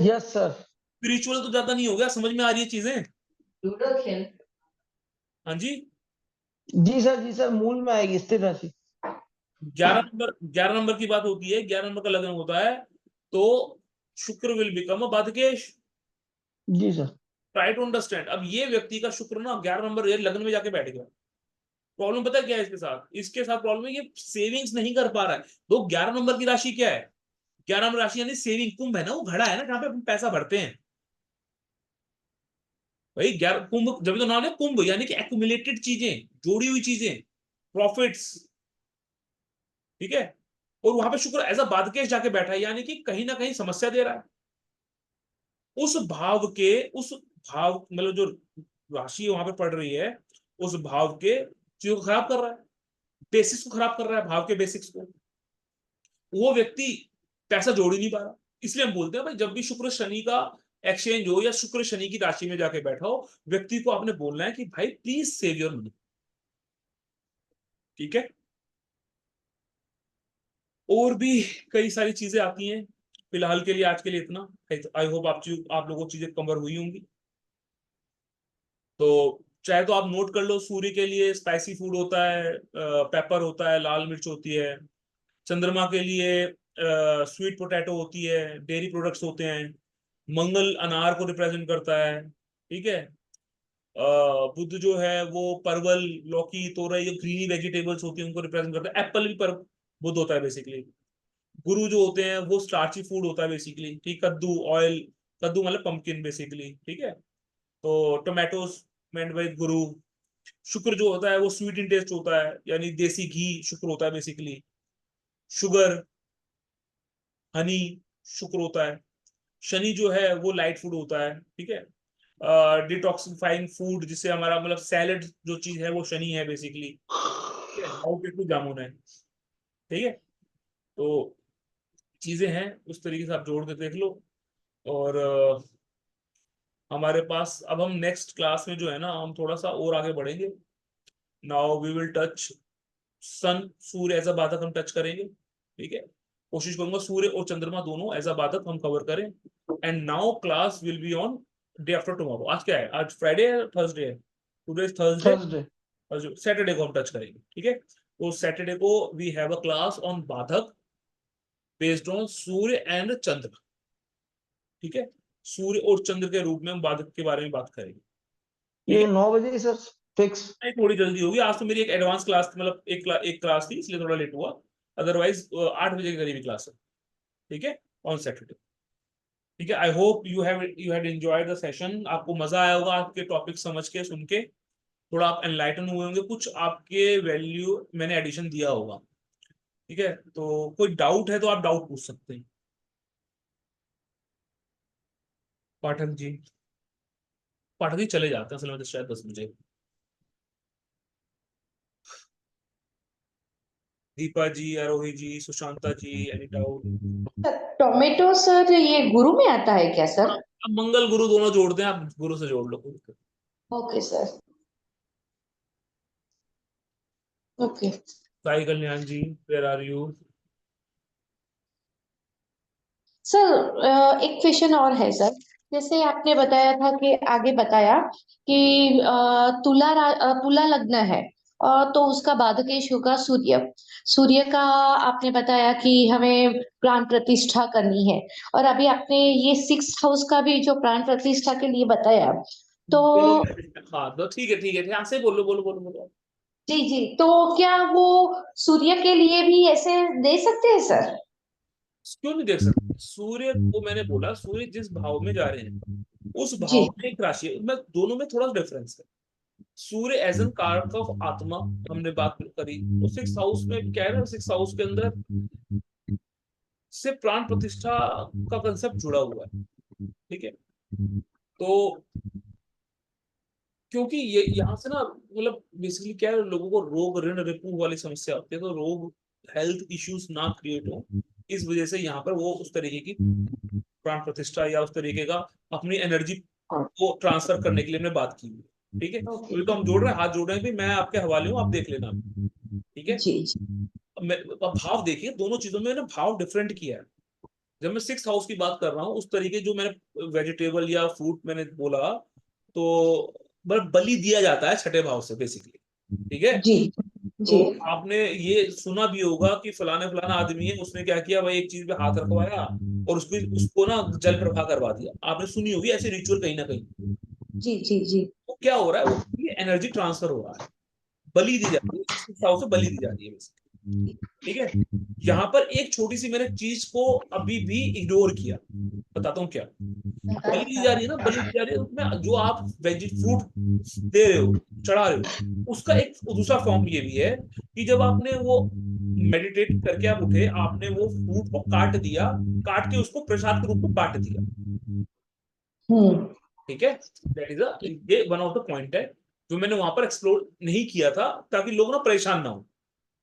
Yes sir. स्पिरिचुअल तो ज्यादा नहीं हो गया, समझ में आ रही है चीजें? लूडो खेल। हाँ जी, जी सर मूल में आएगी स्थिर राशि। 11 नंबर, 11 नंबर की बात होती है, 11 नंबर का लग्न होता है, तो Shukra will become a badhakesh. जी सर। Try to understand. अब ये व्यक्ति का शुक्र ना 11 नंबर ये लग्न में जाके बैठ गया। प्रॉब्लम पता है क्या है इसके साथ? इसके साथ प्रॉब्लम है, ये सेविंग्स नहीं कर पा रहा है। तो 11 नंबर की राशि क्या है? 11 नंबर राशि यानी सेविंग, कुंभ है ना, वो घड़ा है ना जहां पे अपन पैसा भरते हैं। भाई 11 कुंभ, जब तो नाम है कुंभ, यानी कि एक्यूमुलेटेड चीजें, जोड़ी हुई चीजें, प्रॉफिट्स। ठीक है, और वहां पे शुक्र एज अ बाधकेश जाके बैठा है, यानी कि कहीं ना कहीं समस्या दे रहा है। उस भाव के, उस भाव मतलब जो राशि वहां पे पड़ रही है, उस भाव के चीजों को खराब कर रहा है, बेसिक्स को खराब कर रहा है, भाव के बेसिक्स को। वो व्यक्ति पैसा जोड़ ही नहीं पा रहा। इसलिए हम बोलते हैं भाई, जब भी शुक्र शनि का एक्सचेंज हो या शुक्र शनि की राशि में जाके बैठा हो, व्यक्ति को आपने बोलना है कि भाई प्लीज सेव योर मनी। ठीक है, और भी कई सारी चीजें आती हैं। फिलहाल के लिए, आज के लिए इतना। आई होप आप लोगों को चीजें कवर हुई होंगी। तो चाहे तो आप नोट कर लो, सूर्य के लिए स्पाइसी फूड होता है, पेपर होता है, लाल मिर्च होती है। चंद्रमा के लिए स्वीट पोटैटो होती है, डेयरी प्रोडक्ट्स होते हैं। मंगल अनार को रिप्रेजेंट करता है। ठीक है, बुध जो है वो परवल, लौकी, तोरई, ये ग्रीनी वेजिटेबल्स होती हैं उनको रिप्रेजेंट करता है। एप्पल भी पर बुध होता है बेसिकली। गुरु जो होते हैं वो स्टार्ची फूड होता है बेसिकली। ठीक, कद्दू ऑयल, कद्दू मतलब पंपकिन बेसिकली। ठीक है, तो टोमेटोज मेंट बाय गुरु। शुक्र जो होता है वो स्वीट इन टेस्ट होता है, यानी देसी घी शुक्र होता है बेसिकली। शुगर, हनी शुक्र होता है। शनि जो है वो लाइट फूड होता है। ठीक है, डिटॉक्सिफाइंग फूड, जिससे हमारा मतलब सैलेड जो चीज है वो शनि है बेसिकली। ठीक है, माउथ पेटू जामुन है। ठीक है, तो चीजें हैं उस तरीके से, आप जोड़ के देख लो। और हमारे पास अब हम नेक्स्ट क्लास में जो है ना, हम थोड़ा सा और आगे बढ़ेंगे। Now we will touch sun, Surya as a badhak हम टच करेंगे। ठीक है, कोशिश करूंगा सूर्य और चंद्रमा दोनों एज अ बाधक हम कवर करें। And now class will be on day after tomorrow. आज क्या है, आज फ्राइडे है, थर्सडे है? Today is Thursday. Thursday. Saturday को हम टच करेंगे। ठीक है, तो सैटरडे को we have a class on badhak based on Surya and Chandra. ठीक है, सूर्य और चंद्र के रूप में हम बाधक के बारे में बात करेंगे। ठीक ये है, 9 बजे सर, फिक्स? नहीं थोड़ी जल्दी होगी, आज तो मेरी एक एडवांस क्लास थी, मतलब एक क्लास थी, इसलिए थोड़ा लेट हुआ। अदरवाइज 8 बजे के करीब क्लास है। ठीक है, ऑन सैटरडे। ठीक है, I hope you had enjoyed the session. आपको मजा आया होगा आपके टॉपिक समझ के, सुन के थोड़ा आप एनलाइटन हुए होंगे, कुछ आपके वैल्यू मैंने एडिशन दिया होगा। ठीक है, तो कोई डाउट है तो आप डाउट पूछ सकते हैं। पाठक जी, पाठक जी चले जाते हैं असल में तो शायद 10 बजे। दीपा जी, आरोही जी, सुशांता जी, एनी डाउट? टोमेटो सर ये गुरु में आता है क्या सर? अब मंगल गुरु दोनों जोड़ते हैं, आप गुरु से जोड़ लो, कोई दिक्कत ओके सर, ओके। नहीं। साई कल्याण जी, वेयर आर यू? सर एक क्वेश्चन और है सर। जैसे आपने बताया था कि आगे बताया कि तुला लग्न है, और तो उसका बाधकेश होगा सूर्य। सूर्य का आपने बताया कि हमें प्राण प्रतिष्ठा करनी है, और अभी आपने ये 6th हाउस का भी जो प्राण प्रतिष्ठा के लिए बताया, तो दोनों हाँ तो ठीक है, ठीक है, ध्यान से बोलो, बोलो, बोलो, बोलो। जी जी, तो क्या वो सूर्य के लिए भी ऐसे दे सकते हैं सर? क्यों नहीं देख सकते? सूर्य को मैंने बोला, सूर्य जिस भाव में जा रहे हैं उस जी भाव में एक राशि है, मैं दोनों में थोड़ा डिफरेंस है। सूर्य एज एन कारक ऑफ आत्मा हमने बात करी, तो 6th हाउस में क्या है ना, 6th हाउस के अंदर से प्राण प्रतिष्ठा का कंसेप्ट जुड़ा हुआ है। ठीक है, तो क्योंकि ये यहाँ से ना, मतलब बेसिकली क्या है, लोगों को रोग ऋण रिपू वाली समस्या होती है, तो रोग हेल्थ इश्यूज ना क्रिएट हो, इस वजह से यहाँ पर वो उस तरीके की प्राण प्रतिष्ठा या उस तरीके का अपनी एनर्जी को ट्रांसफर करने के लिए हमने बात की हुई है। ठीक है, ओके। तो हम जोड़ रहे हैं, हाथ जोड़ रहे हैं भी, मैं आपके हवाले हूँ, आप देख लेना। ठीक है, जी जी। अब भाव देखिए, दोनों चीजों में ना भाव डिफरेंट किया है। जब मैं 6th हाउस की बात कर रहा हूँ, उस तरीके जो मैंने वेजिटेबल या फ्रूट मैंने बोला, तो बलि दिया जाता है 6ठे भाव से बेसिकली। ठीक है, जी तो जी। आपने ये सुना भी होगा कि फलाने फलाना आदमी है, उसने क्या किया भाई, एक चीज पे हाथ रखवाया और उसको ना जल प्रवाह करवा दिया। आपने सुनी होगी ऐसे रिचुअल कहीं ना कहीं। जी जी जी। तो क्या हो रहा है, वो एनर्जी ट्रांसफर हो रहा है, बलि दी जाती है, 6th हाउस से बलि दी जाती है basically। ठीक है, यहाँ पर एक छोटी सी मैंने चीज को अभी भी इग्नोर किया, बताता हूँ क्या। बलि दी जा रही है ना, बलि दी जा रही है, उसमें जो आप वेजी फ्रूट दे रहे हो, चढ़ा रहे हो, उसका एक दूसरा फॉर्म ये भी है कि जब आपने वो मेडिटेट करके आप उठे, आपने वो फ्रूट को काट दिया, काट के उसको प्रसाद के रूप में बांट दिया। हम्म। ठीक है, दैट इज ये वन ऑफ द पॉइंट है जो मैंने वहां पर एक्सप्लोर नहीं किया था, ताकि लोग ना परेशान ना हो।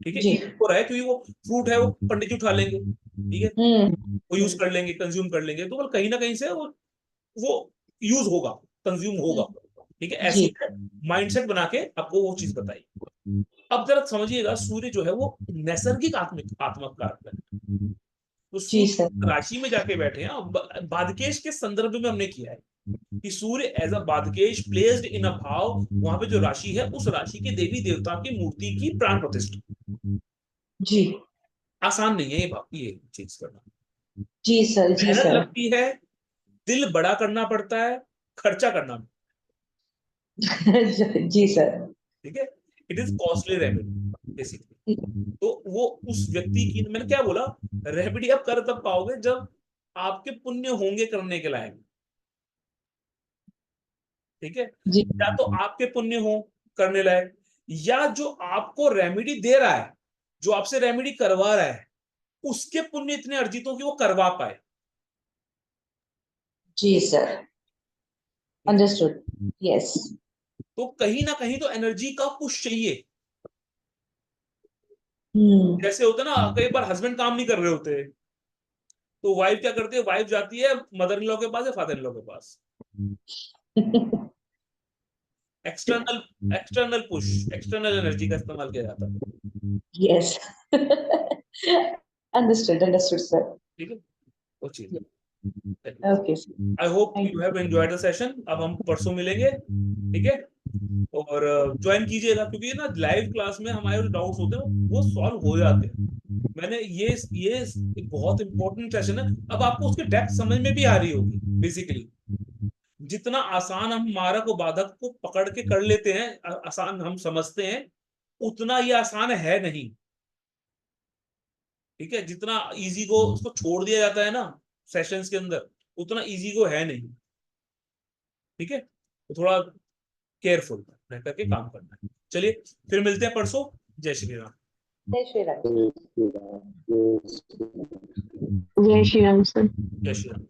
ठीक है, जी। ये हो रहा है क्योंकि वो फ्रूट है, वो पंडित जी उठा लेंगे। ठीक है, वो यूज हम्म। कर लेंगे, कंज्यूम कर लेंगे, तो कहीं ना कहीं से वो यूज होगा, कंज्यूम होगा। ठीक है, जी ऐसी माइंडसेट बना के आपको वो चीज बताई। अब जरा समझिएगा, सूर्य जो है वो नैसर्गिक आत्मिक आत्मक कारक है। तो जी सर। सूर्य राशि में जाके बैठे हैं, बादकेश के संदर्भ में हमने किया है कि सूर्य as a badhakesh placed in अ भाव, वहां पे जो राशि है उस राशि के देवी देवता की मूर्ति की प्राण प्रतिष्ठा। जी आसान नहीं है ये चीज करना, जी सर। जी मेहनत सर। लगती है, दिल बड़ा करना पड़ता है, खर्चा करना। जी सर। ठीक है, it is costly remedy basically. तो वो उस व्यक्ति की, मैंने क्या बोला, रेमेडी आप कर तब पाओगे जब आपके पुण्य होंगे करने के लायक। ठीक है, जी या तो आपके पुण्य हो करने लायक, या जो आपको रेमेडी दे रहा है, जो आपसे रेमेडी करवा रहा है, उसके पुण्य इतने अर्जित हो कि वो करवा पाए। जी सर। ठीक है, अंडरस्टूड। यस। तो कहीं ना कहीं तो एनर्जी का पुश चाहिए। हम्म। जैसे होता है ना, कई बार हस्बैंड काम नहीं कर रहे होते, तो वाइफ क्या करती है, वाइफ जाती है मदर इन लॉ के पास या फादर इन लॉ के पास, एक्सटर्नल पुश, एक्सटर्नल एनर्जी का इस्तेमाल किया जाता है। Yes. Understood, sir. ठीक है, वो चीज। Okay, sir. I hope Thank you you. Have enjoyed the session. अब हम परसों मिलेंगे, ठीक है। और ज्वाइन कीजिएगा, क्योंकि ना लाइव क्लास में हमारे जो डाउट्स होते हैं वो सॉल्व हो जाते हैं। मैंने ये एक बहुत इंपॉर्टेंट सेशन है। अब आपको उसकी डेप्थ समझ में भी आ रही होगी। बेसिकली जितना आसान हम मारक को बाधक को पकड़ के कर लेते हैं, आसान हम समझते हैं, उतना ये आसान है नहीं। ठीक है, जितना इजी को उसको छोड़ दिया जाता है ना सेशंस के अंदर, उतना इजी को है नहीं। ठीक है, तो थोड़ा केयरफुल रह करके काम करना है। चलिए फिर मिलते हैं परसों। जय श्री राम। जय श्री राम। जय श्री राम, जय श्री राम। जय श्री राम, सर। जय श्री राम।